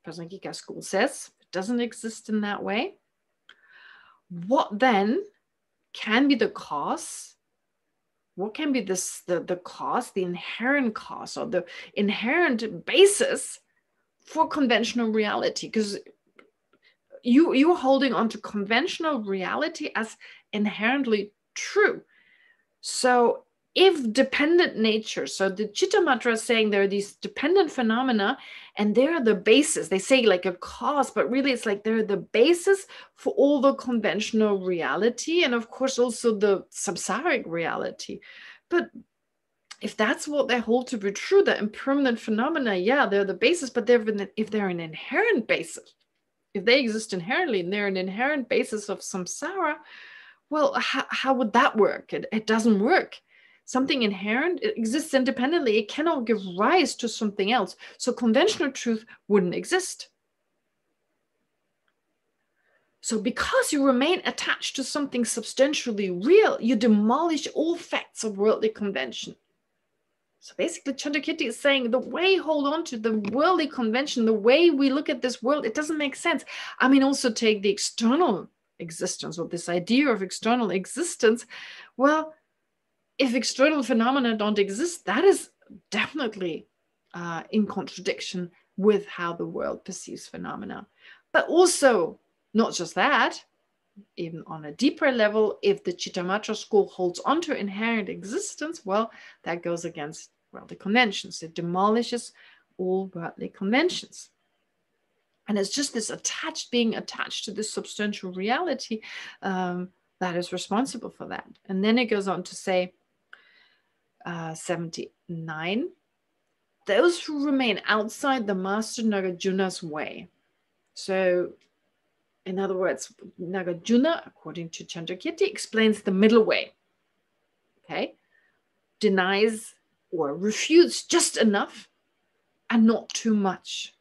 Prasangika school says it doesn't exist in that way, what then can be the cause? What can be the cause, the inherent cause, or the inherent basis for conventional reality? Because you're holding on to conventional reality as inherently true. So if dependent nature, so the Chitta Matra is saying there are these dependent phenomena, and they're the basis. They say like a cause, but really it's like they're the basis for all the conventional reality, and of course also the samsaric reality. But if that's what they hold to be true, the impermanent phenomena, yeah, they're the basis, but if they're an inherent basis, if they exist inherently and they're an inherent basis of samsara, well, how would that work? It doesn't work. Something inherent, it exists independently. It cannot give rise to something else. So conventional truth wouldn't exist. So because you remain attached to something substantially real, you demolish all facts of worldly convention. So basically, Chandrakirti is saying the way you hold on to the worldly convention, the way we look at this world, it doesn't make sense. I mean, also take the external existence, or this idea of external existence. Well, if external phenomena don't exist, that is definitely in contradiction with how the world perceives phenomena. But also, not just that, even on a deeper level, if the Chitta Matra school holds on to inherent existence, well, that goes against worldly conventions. It demolishes all worldly conventions. And it's just this being attached to this substantial reality that is responsible for that. And then it goes on to say, 79, those who remain outside the master Nagarjuna's way. So, in other words, Nagarjuna, according to Chandrakirti, explains the middle way. Okay? Denies or refutes just enough and not too much.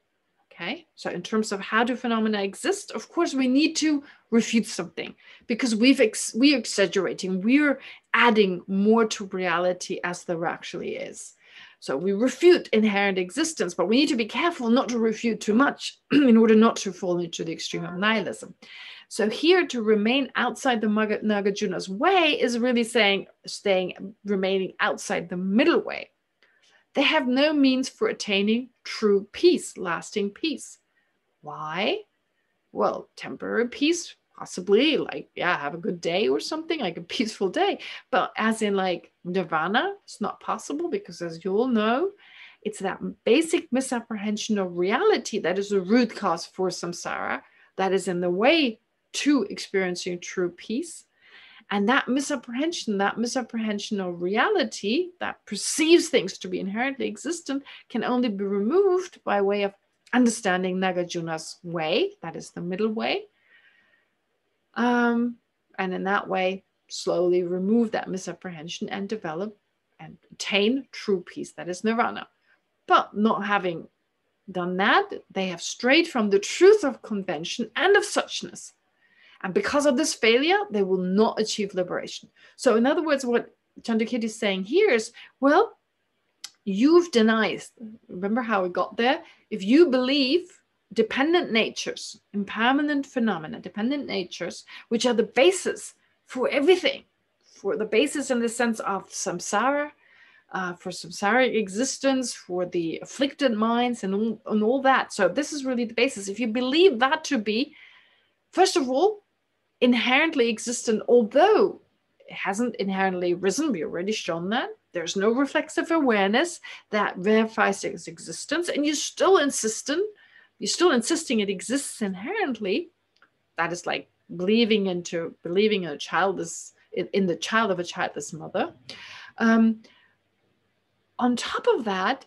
Okay? So in terms of how do phenomena exist, of course, we need to refute something because we're exaggerating. We're adding more to reality as there actually is. So we refute inherent existence, but we need to be careful not to refute too much in order not to fall into the extreme of nihilism. So here, to remain outside the Nagarjuna's way is really remaining outside the middle way. They have no means for attaining true peace, lasting peace. Why? Well, temporary peace, possibly, like, yeah, have a good day or something, like a peaceful day. But as in like nirvana, it's not possible, because as you all know, it's that basic misapprehension of reality that is the root cause for samsara, that is in the way to experiencing true peace. And that misapprehension of reality that perceives things to be inherently existent can only be removed by way of understanding Nagarjuna's way, that is the middle way. And in that way, slowly remove that misapprehension and develop and attain true peace, that is nirvana. But not having done that, they have strayed from the truth of convention and of suchness. And because of this failure, they will not achieve liberation. So in other words, what Chandrakirti is saying here is, well, you've denied, remember how we got there? If you believe dependent natures, impermanent phenomena, dependent natures, which are the basis for everything, for the basis in the sense of samsara, for samsaric existence, for the afflicted minds and all that. So this is really the basis. If you believe that to be, first of all, inherently existent, although it hasn't inherently risen, we already shown that. There's no reflexive awareness that verifies its existence, and you're still insisting it exists inherently. That is like believing in a child is in the child of a childless mother. On top of that,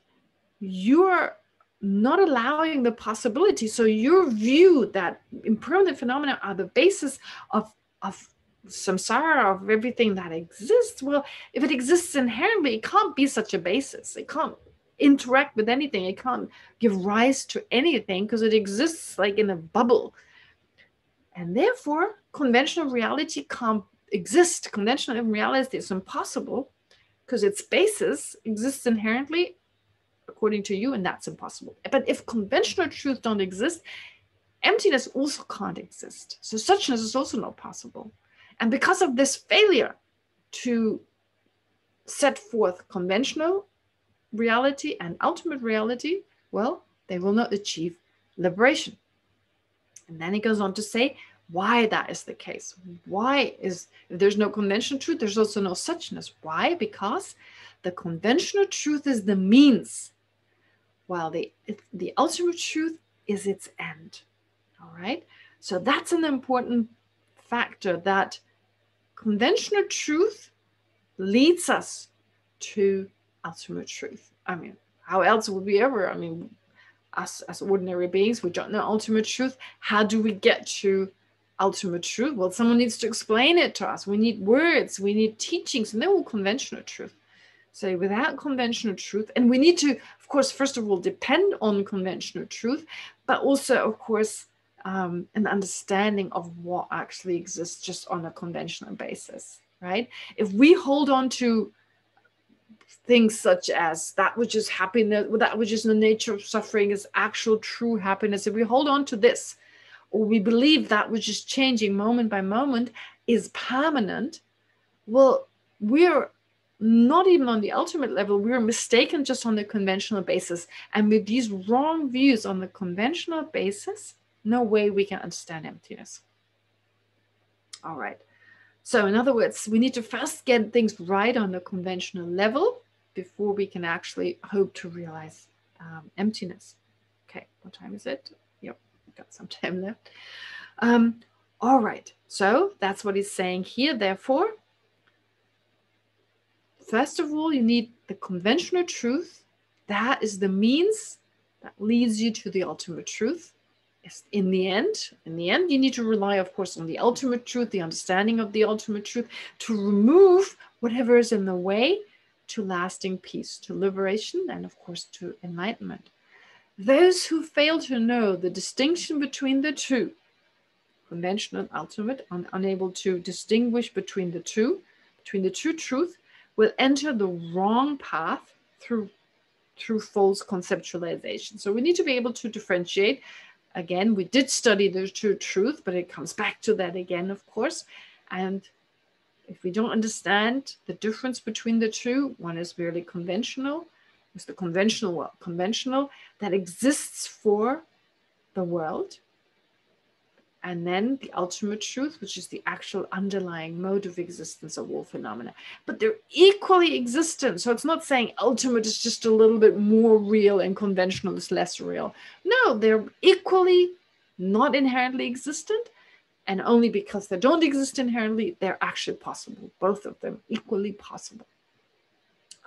you're not allowing the possibility. So your view that impermanent phenomena are the basis of samsara, of everything that exists. Well, if it exists inherently, it can't be such a basis. It can't interact with anything. It can't give rise to anything because it exists like in a bubble. And therefore, conventional reality can't exist. Conventional reality is impossible because its basis exists inherently according to you, and that's impossible. But if conventional truth don't exist, emptiness also can't exist. So suchness is also not possible. And because of this failure to set forth conventional reality and ultimate reality, well, they will not achieve liberation. And then he goes on to say why that is the case. Why is, if there's no conventional truth, there's also no suchness. Why? Because the conventional truth is the means, while the ultimate truth is its end. All right? So that's an important factor, that conventional truth leads us to ultimate truth. I mean, how else would we ever, us as ordinary beings, we don't know ultimate truth. How do we get to ultimate truth? Well, someone needs to explain it to us. We need words, we need teachings, and they're all conventional truth. So without conventional truth, and we need to, of course, first of all, depend on conventional truth, but also, of course, an understanding of what actually exists just on a conventional basis, right? If we hold on to things such as that which is happiness, that which is the nature of suffering is actual true happiness, if we hold on to this, or we believe that which is changing moment by moment is permanent, well, we're not even on the ultimate level, we're mistaken just on the conventional basis. And with these wrong views on the conventional basis, no way we can understand emptiness. All right. So in other words, we need to first get things right on the conventional level before we can actually hope to realize emptiness. Okay, what time is it? Yep, I've got some time left. All right, so that's what he's saying here. Therefore, first of all, you need the conventional truth. That is the means that leads you to the ultimate truth. In the end, you need to rely, of course, on the ultimate truth, the understanding of the ultimate truth, to remove whatever is in the way to lasting peace, to liberation, and of course, to enlightenment. Those who fail to know the distinction between the two, conventional and ultimate, unable to distinguish between the two, between the true truth, will enter the wrong path through through false conceptualization. So we need to be able to differentiate. Again, we did study the true truth, but it comes back to that again, of course. And if we don't understand the difference between the two, one is merely conventional, is the conventional that exists for the world, and then the ultimate truth, which is the actual underlying mode of existence of all phenomena. But they're equally existent. So it's not saying ultimate is just a little bit more real and conventional is less real. No, they're equally not inherently existent. And only because they don't exist inherently, they're actually possible. Both of them equally possible.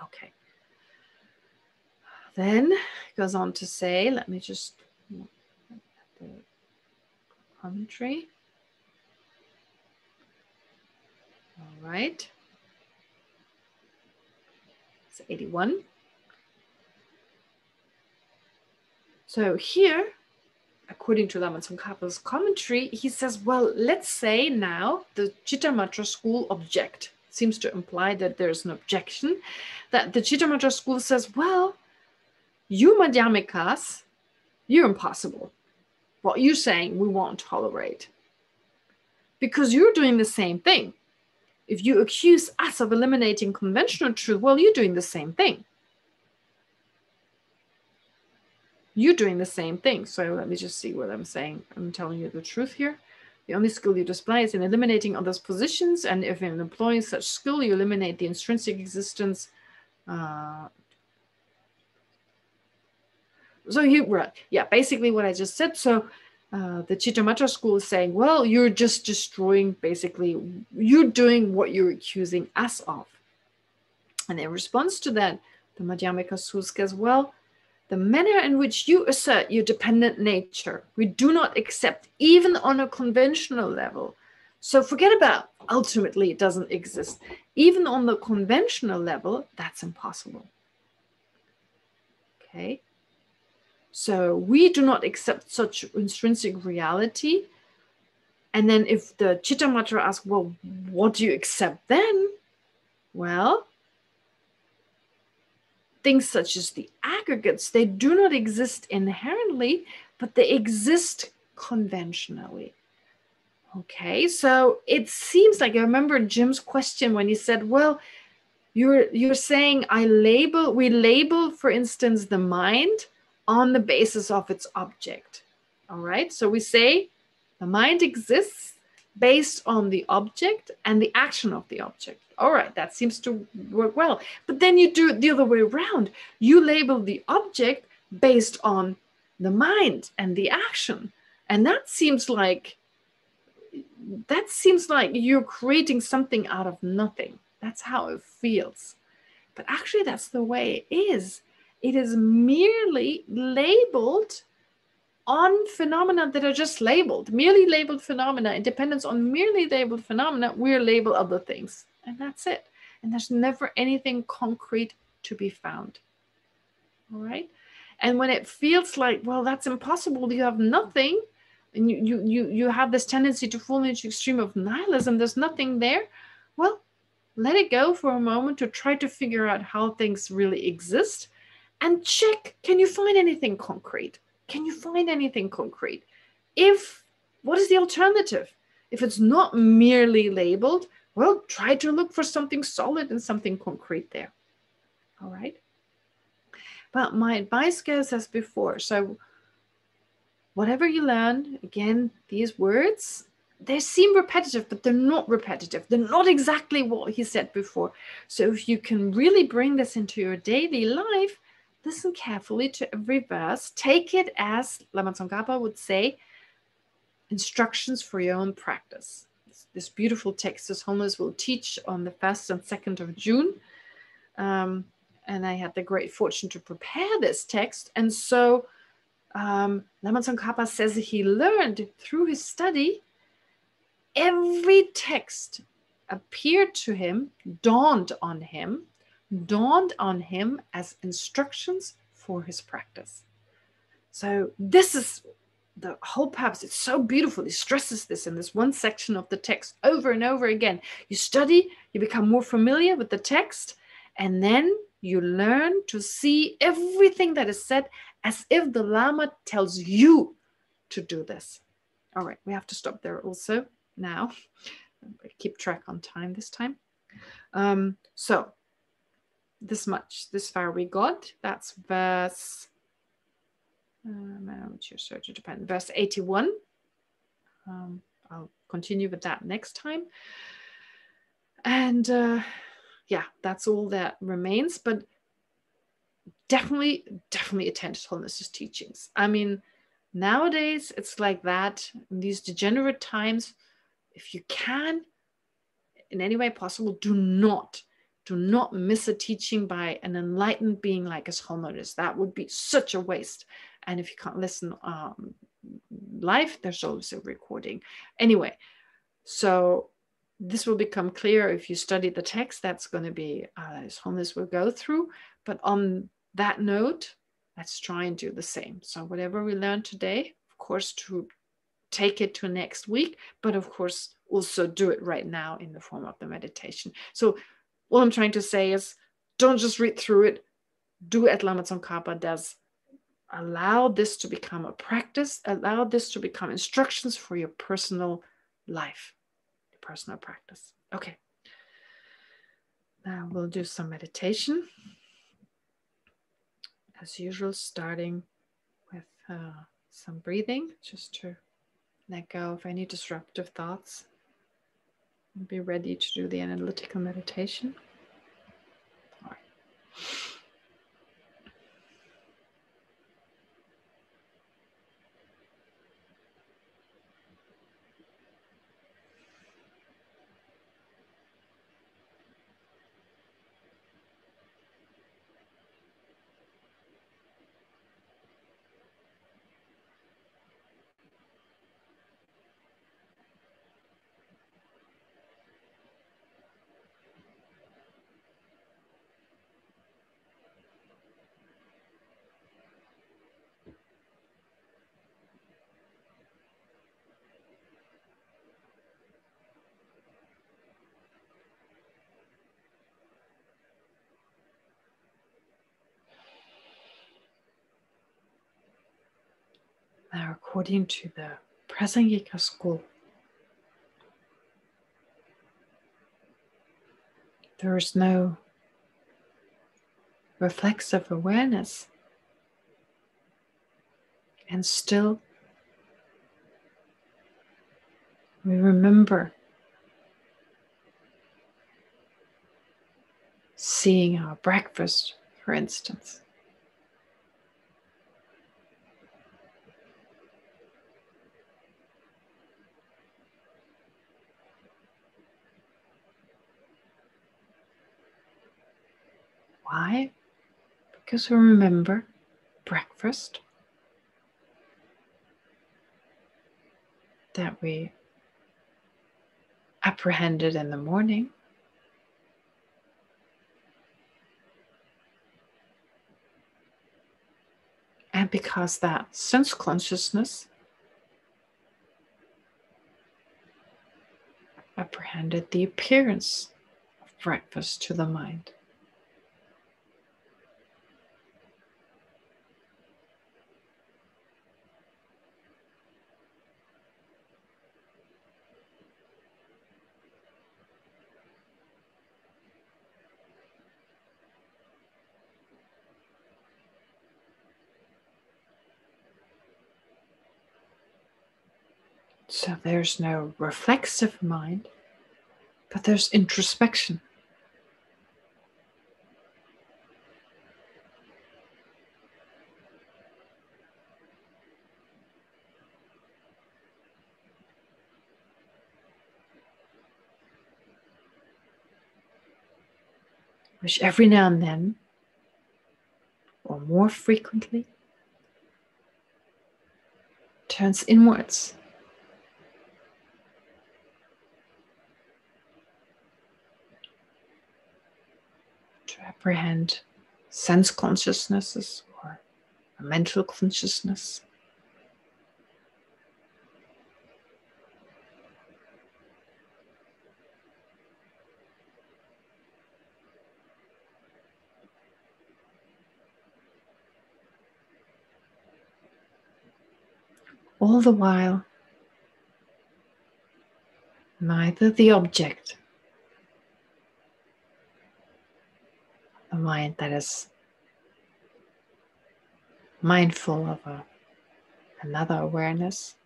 Okay. Then it goes on to say, let me just look at the commentary. All right. It's 81. So here, according to Lama Tsongkhapa's commentary, he says, well, let's say now the Chittamatra school object. Seems to imply that there's an objection, that the Chittamatra school says, well, you Madhyamikas, you're impossible. What you're saying, we won't tolerate. Because you're doing the same thing. If you accuse us of eliminating conventional truth, well, you're doing the same thing. You're doing the same thing. So let me just see what I'm saying. I'm telling you the truth here. The only skill you display is in eliminating others' positions. And if in employing such skill, you eliminate the intrinsic existence. So you, right, yeah, basically what I just said. So the Chittamatra school is saying, well, you're just destroying, basically, you're doing what you're accusing us of. And in response to that, the Madhyamika school says, well, the manner in which you assert your dependent nature, we do not accept even on a conventional level. So forget about ultimately it doesn't exist. Even on the conventional level, that's impossible. Okay. So we do not accept such intrinsic reality. And then if the Chittamatra asks, well, what do you accept then? Well, things such as the aggregates, they do not exist inherently, but they exist conventionally. Okay, so it seems like, I remember Jim's question when he said, well, you're saying we label, for instance, the mind on the basis of its object. All right, so we say the mind exists based on the object and the action of the object. All right, that seems to work well. But then you do it the other way around. You label the object based on the mind and the action. And that seems like you're creating something out of nothing. That's how it feels. But actually, that's the way it is. It is merely labeled on phenomena that are just labeled, merely labeled phenomena. It depends on merely labeled phenomena. We're label other things, and that's it. And there's never anything concrete to be found. All right. And when it feels like, well, that's impossible, you have nothing, and you have this tendency to fall into extreme of nihilism, there's nothing there. Well, let it go for a moment to try to figure out how things really exist and check, can you find anything concrete? Can you find anything concrete? What is the alternative? If it's not merely labeled, well, try to look for something solid and something concrete there. All right. But my advice goes as before. So whatever you learn, again, these words, they seem repetitive, but they're not repetitive. They're not exactly what he said before. So if you can really bring this into your daily life, listen carefully to every verse. Take it as Lama Tsongkhapa would say, instructions for your own practice. This beautiful text, His Holiness will teach on the 1st and 2nd of June. And I had the great fortune to prepare this text. And so Lama Tsongkhapa says that he learned through his study, every text appeared to him, dawned on him as instructions for his practice. So this is the whole purpose. It's so beautiful. He stresses this in this one section of the text over and over again. You study, you become more familiar with the text, and then You learn to see everything that is said as if the Lama tells you to do this. All right, we have to stop there also now. Keep track on time this time. So this far we got. That's verse, verse 81. I'll continue with that next time. And yeah, that's all that remains. But definitely attend to Wholeness's teachings. I mean, nowadays it's like that. In these degenerate times, if you can, in any way possible, do not miss a teaching by an enlightened being like His Holiness. That would be such a waste. And if you can't listen live, there's always a recording. Anyway, so this will become clear if you study the text. That's going to be His Holiness will go through. But on that note, let's try and do the same. So whatever we learned today, of course, to take it to next week, but of course also do it right now in the form of the meditation. So all I'm trying to say is, don't just read through it, do it. Lama Tsongkhapa does. Allow this to become a practice, allow this to become instructions for your personal life, your personal practice. Okay, now we'll do some meditation. As usual, starting with some breathing, just to let go of any disruptive thoughts and be ready to do the analytical meditation. All right. Now, according to the Prasangika school, there is no reflexive awareness, and still we remember seeing our breakfast, for instance. Why? Because we remember breakfast, that we apprehended in the morning, and because that sense consciousness apprehended the appearance of breakfast to the mind. So there's no reflexive mind, but there's introspection. Which every now and then, or more frequently, turns inwards. To apprehend sense consciousnesses or a mental consciousness. all the while neither the object, the mind that is mindful of another awareness,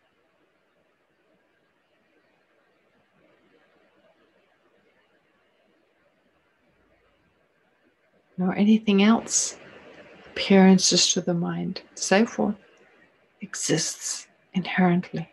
nor anything else, appearances to the mind, so forth, exists inherently.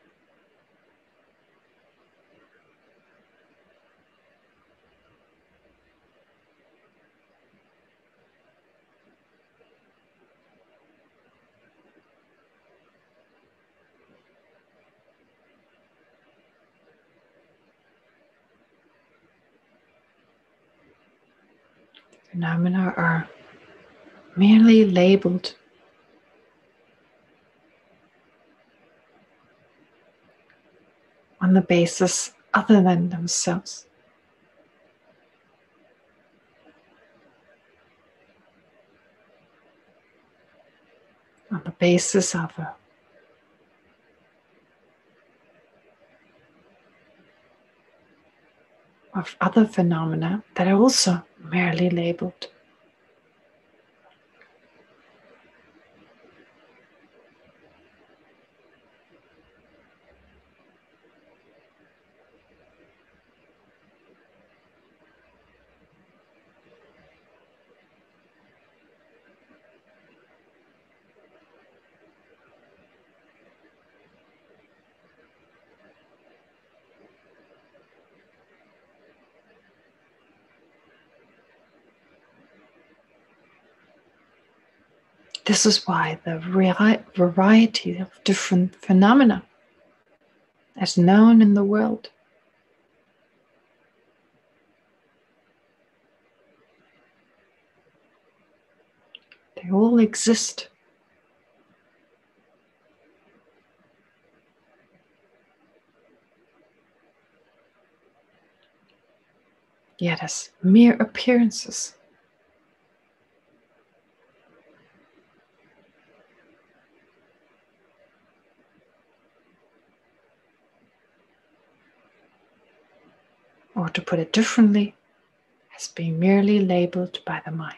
Phenomena are merely labeled on the basis other than themselves. On the basis of other phenomena that are also merely labeled. This is why the variety of different phenomena as known in the world they all exist. Yet as mere appearances. Or to put it differently, as being merely labeled by the mind.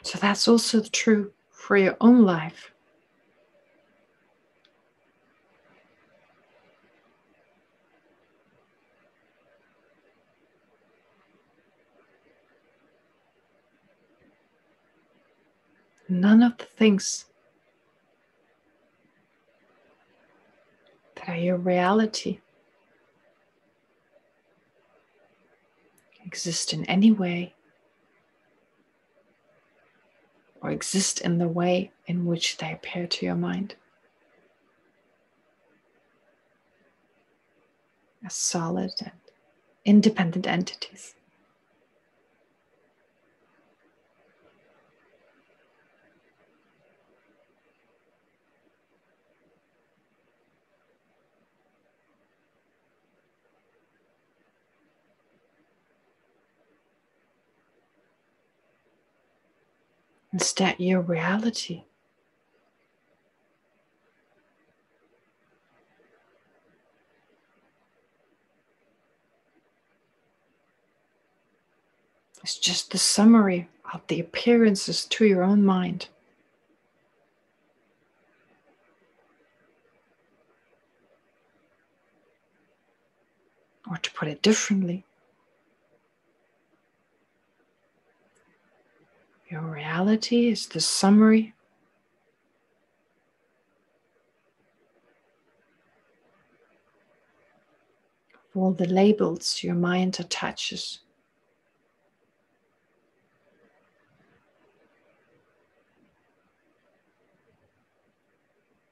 So that's also true for your own life. None of the things that are your reality exist in any way or exist in the way in which they appear to your mind as solid and independent entities. Instead, your reality is just the summary of the appearances to your own mind. Or to put it differently, your reality is the summary of all the labels your mind attaches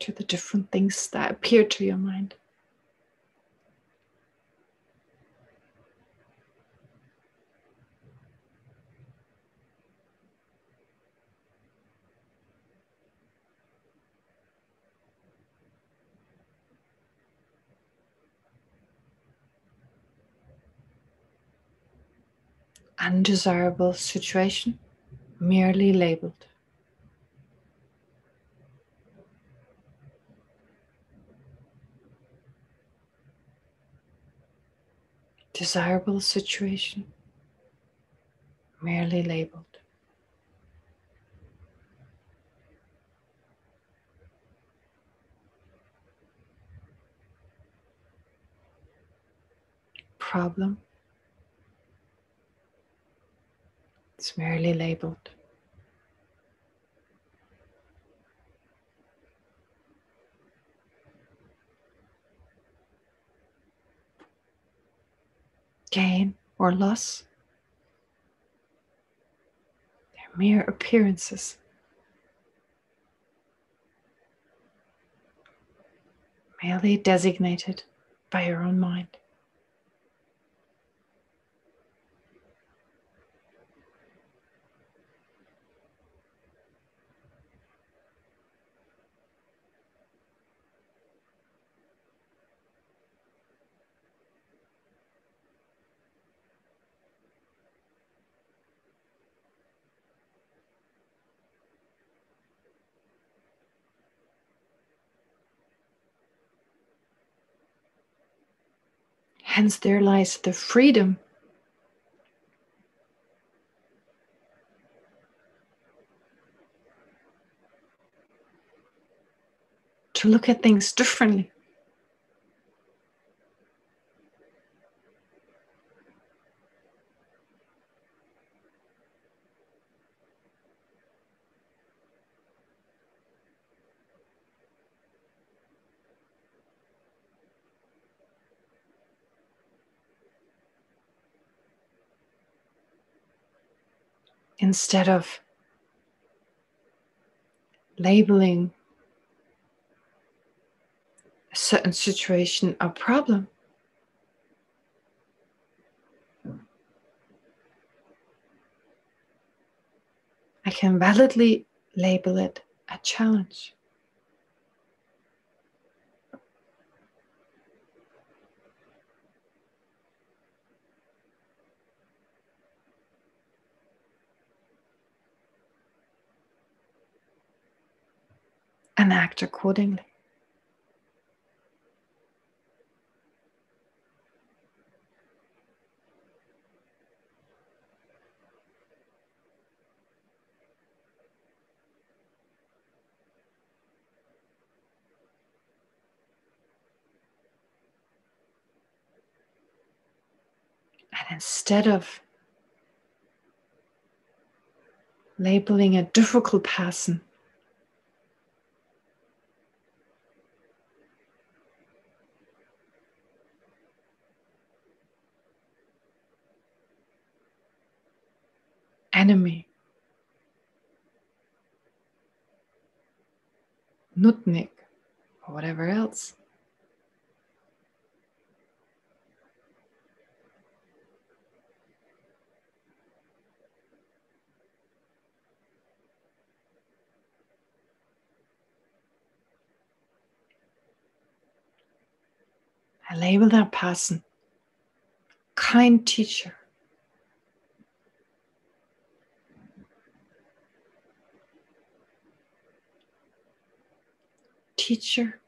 to the different things that appear to your mind. Undesirable situation, merely labeled. Desirable situation, merely labeled. Problem, it's merely labeled. Gain or loss, they're mere appearances. Merely designated by your own mind. Hence there lies the freedom to look at things differently. Instead of labeling a certain situation a problem, I can validly label it a challenge. And act accordingly. And instead of labeling a difficult person enemy, nutnik, or whatever else, I label that person kind teacher, teacher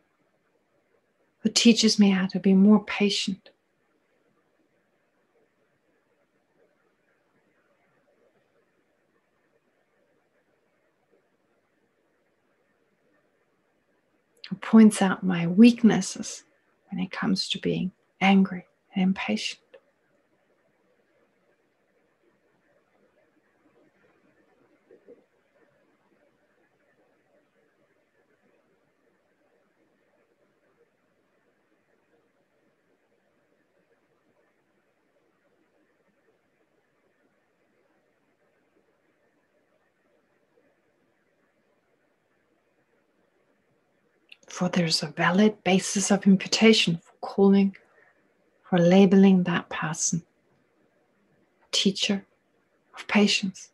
who teaches me how to be more patient, who points out my weaknesses when it comes to being angry and impatient. For there's a valid basis of imputation for calling, for labeling that person a teacher of patience.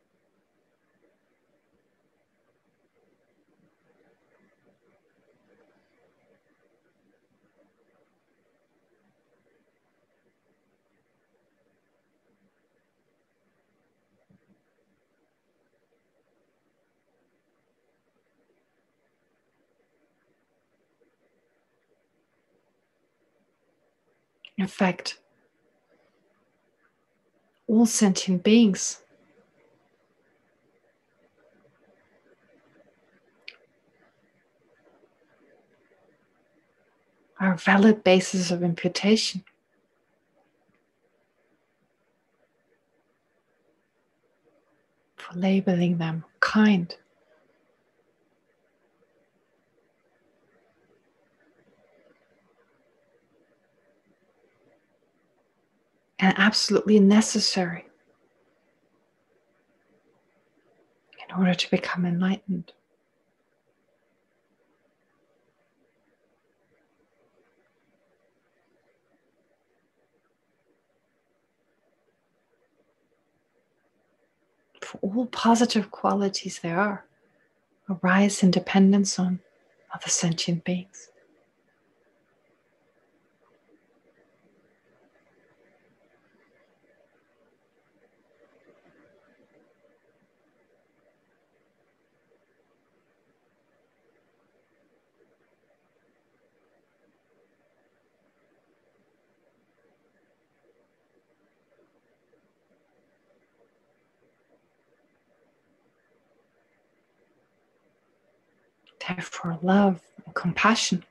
In fact, all sentient beings are a valid basis of imputation for labeling them kind. And absolutely necessary in order to become enlightened. For all positive qualities there are, arise in dependence on other sentient beings. Therefore, love and compassion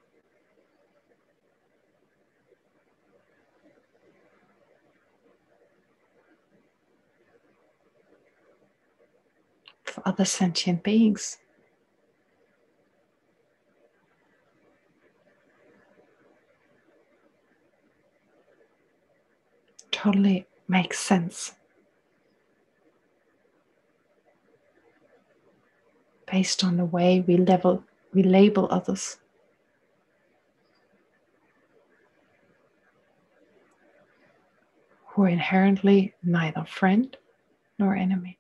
for other sentient beings totally makes sense based on the way we label others. Who are inherently neither friend nor enemy.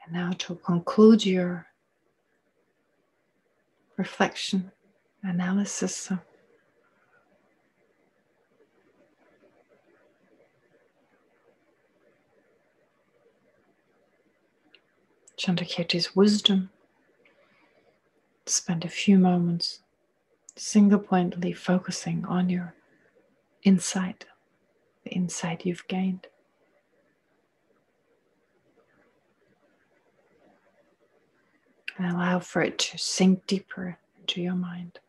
And now to conclude your reflection, analysis. Chandrakirti's wisdom. Spend a few moments single-pointedly focusing on your insight, the insight you've gained. And allow for it to sink deeper into your mind.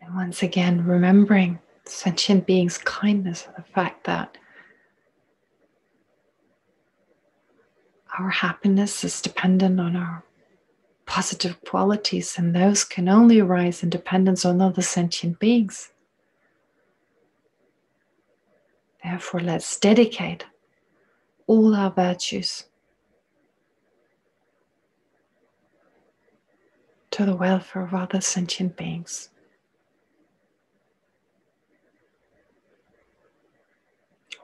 And once again, remembering sentient beings' kindness and the fact that our happiness is dependent on our positive qualities, and those can only arise in dependence on other sentient beings. Therefore, let's dedicate all our virtues to the welfare of other sentient beings.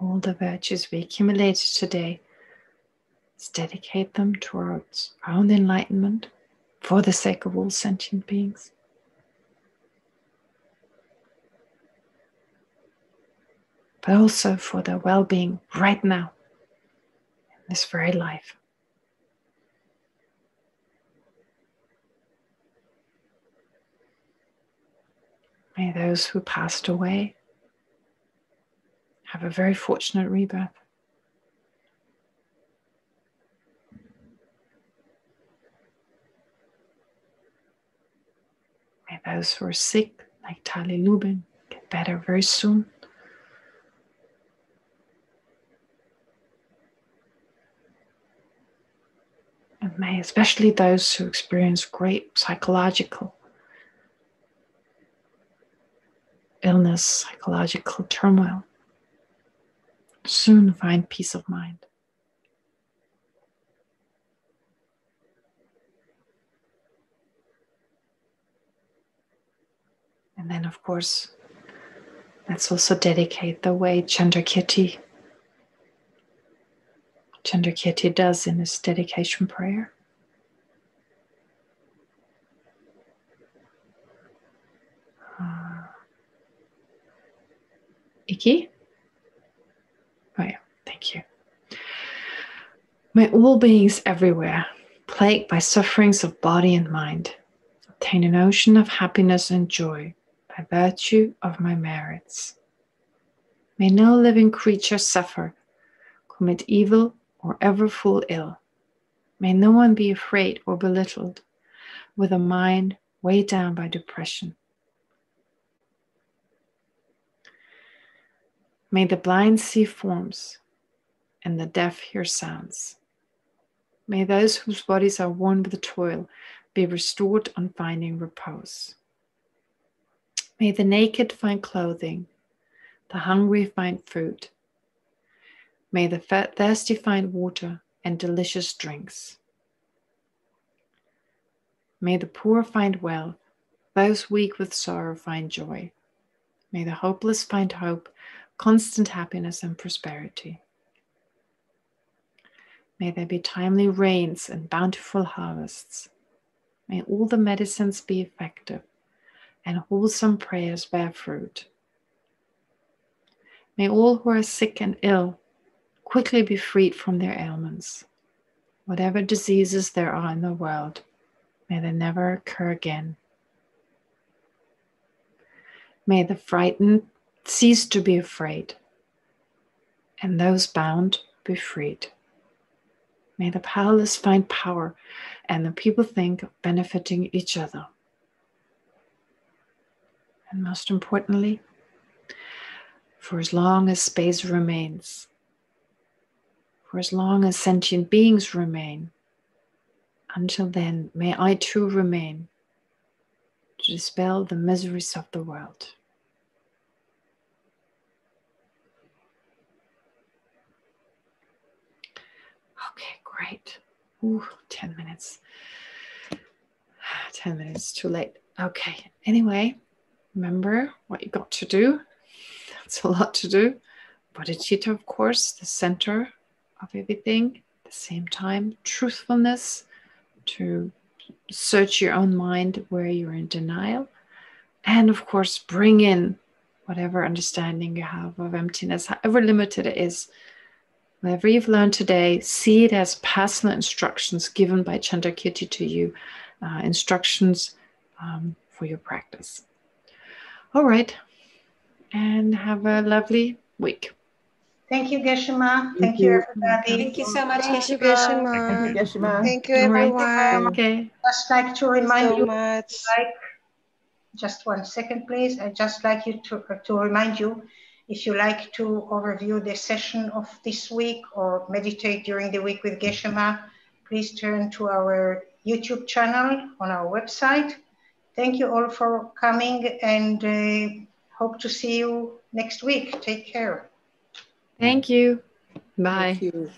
All the virtues we accumulated today, let's dedicate them towards our own enlightenment for the sake of all sentient beings. But also for their well-being right now, in this very life. May those who passed away have a very fortunate rebirth. May those who are sick, like Tali Lubin, get better very soon. And may especially those who experience great psychological illness, psychological turmoil, soon find peace of mind. And then, of course, let's also dedicate the way Chandrakirti does in his dedication prayer. Iki? Oh yeah, thank you. May all beings everywhere, plagued by sufferings of body and mind, obtain an ocean of happiness and joy by virtue of my merits. May no living creature suffer, commit evil, or ever fall ill. May no one be afraid or belittled, with a mind weighed down by depression. May the blind see forms and the deaf hear sounds. May those whose bodies are worn with toil be restored on finding repose. May the naked find clothing, the hungry find food. May the thirsty find water and delicious drinks. May the poor find wealth, those weak with sorrow find joy. May the hopeless find hope, constant happiness and prosperity. May there be timely rains and bountiful harvests. May all the medicines be effective and wholesome prayers bear fruit. May all who are sick and ill quickly be freed from their ailments. Whatever diseases there are in the world, may they never occur again. May the frightened cease to be afraid, and those bound be freed. May the powerless find power, and the people think of benefiting each other. And most importantly, for as long as space remains, for as long as sentient beings remain, until then, may I too remain to dispel the miseries of the world. Okay, great. Ooh, 10 minutes. 10 minutes too late. Okay, anyway, remember what you got to do. That's a lot to do. Bodhicitta, of course, the center of everything. At the same time, truthfulness, to search your own mind where you're in denial. And of course, bring in whatever understanding you have of emptiness, however limited it is. Whatever you've learned today, see it as personal instructions given by Chandrakirti to you, instructions for your practice. All right, and have a lovely week. Thank you, Geshe-ma. Thank you, everybody. Thank you so much, Thank you, Geshe-ma. Geshe-ma. Thank you, everyone. Okay. Just like to Thank remind you you, so much. just 1 second, please. I'd just like you to remind you, if you like to overview the session of this week or meditate during the week with Geshe-ma, please turn to our YouTube channel on our website. Thank you all for coming, and hope to see you next week. Take care. Thank you. Bye. Thank you.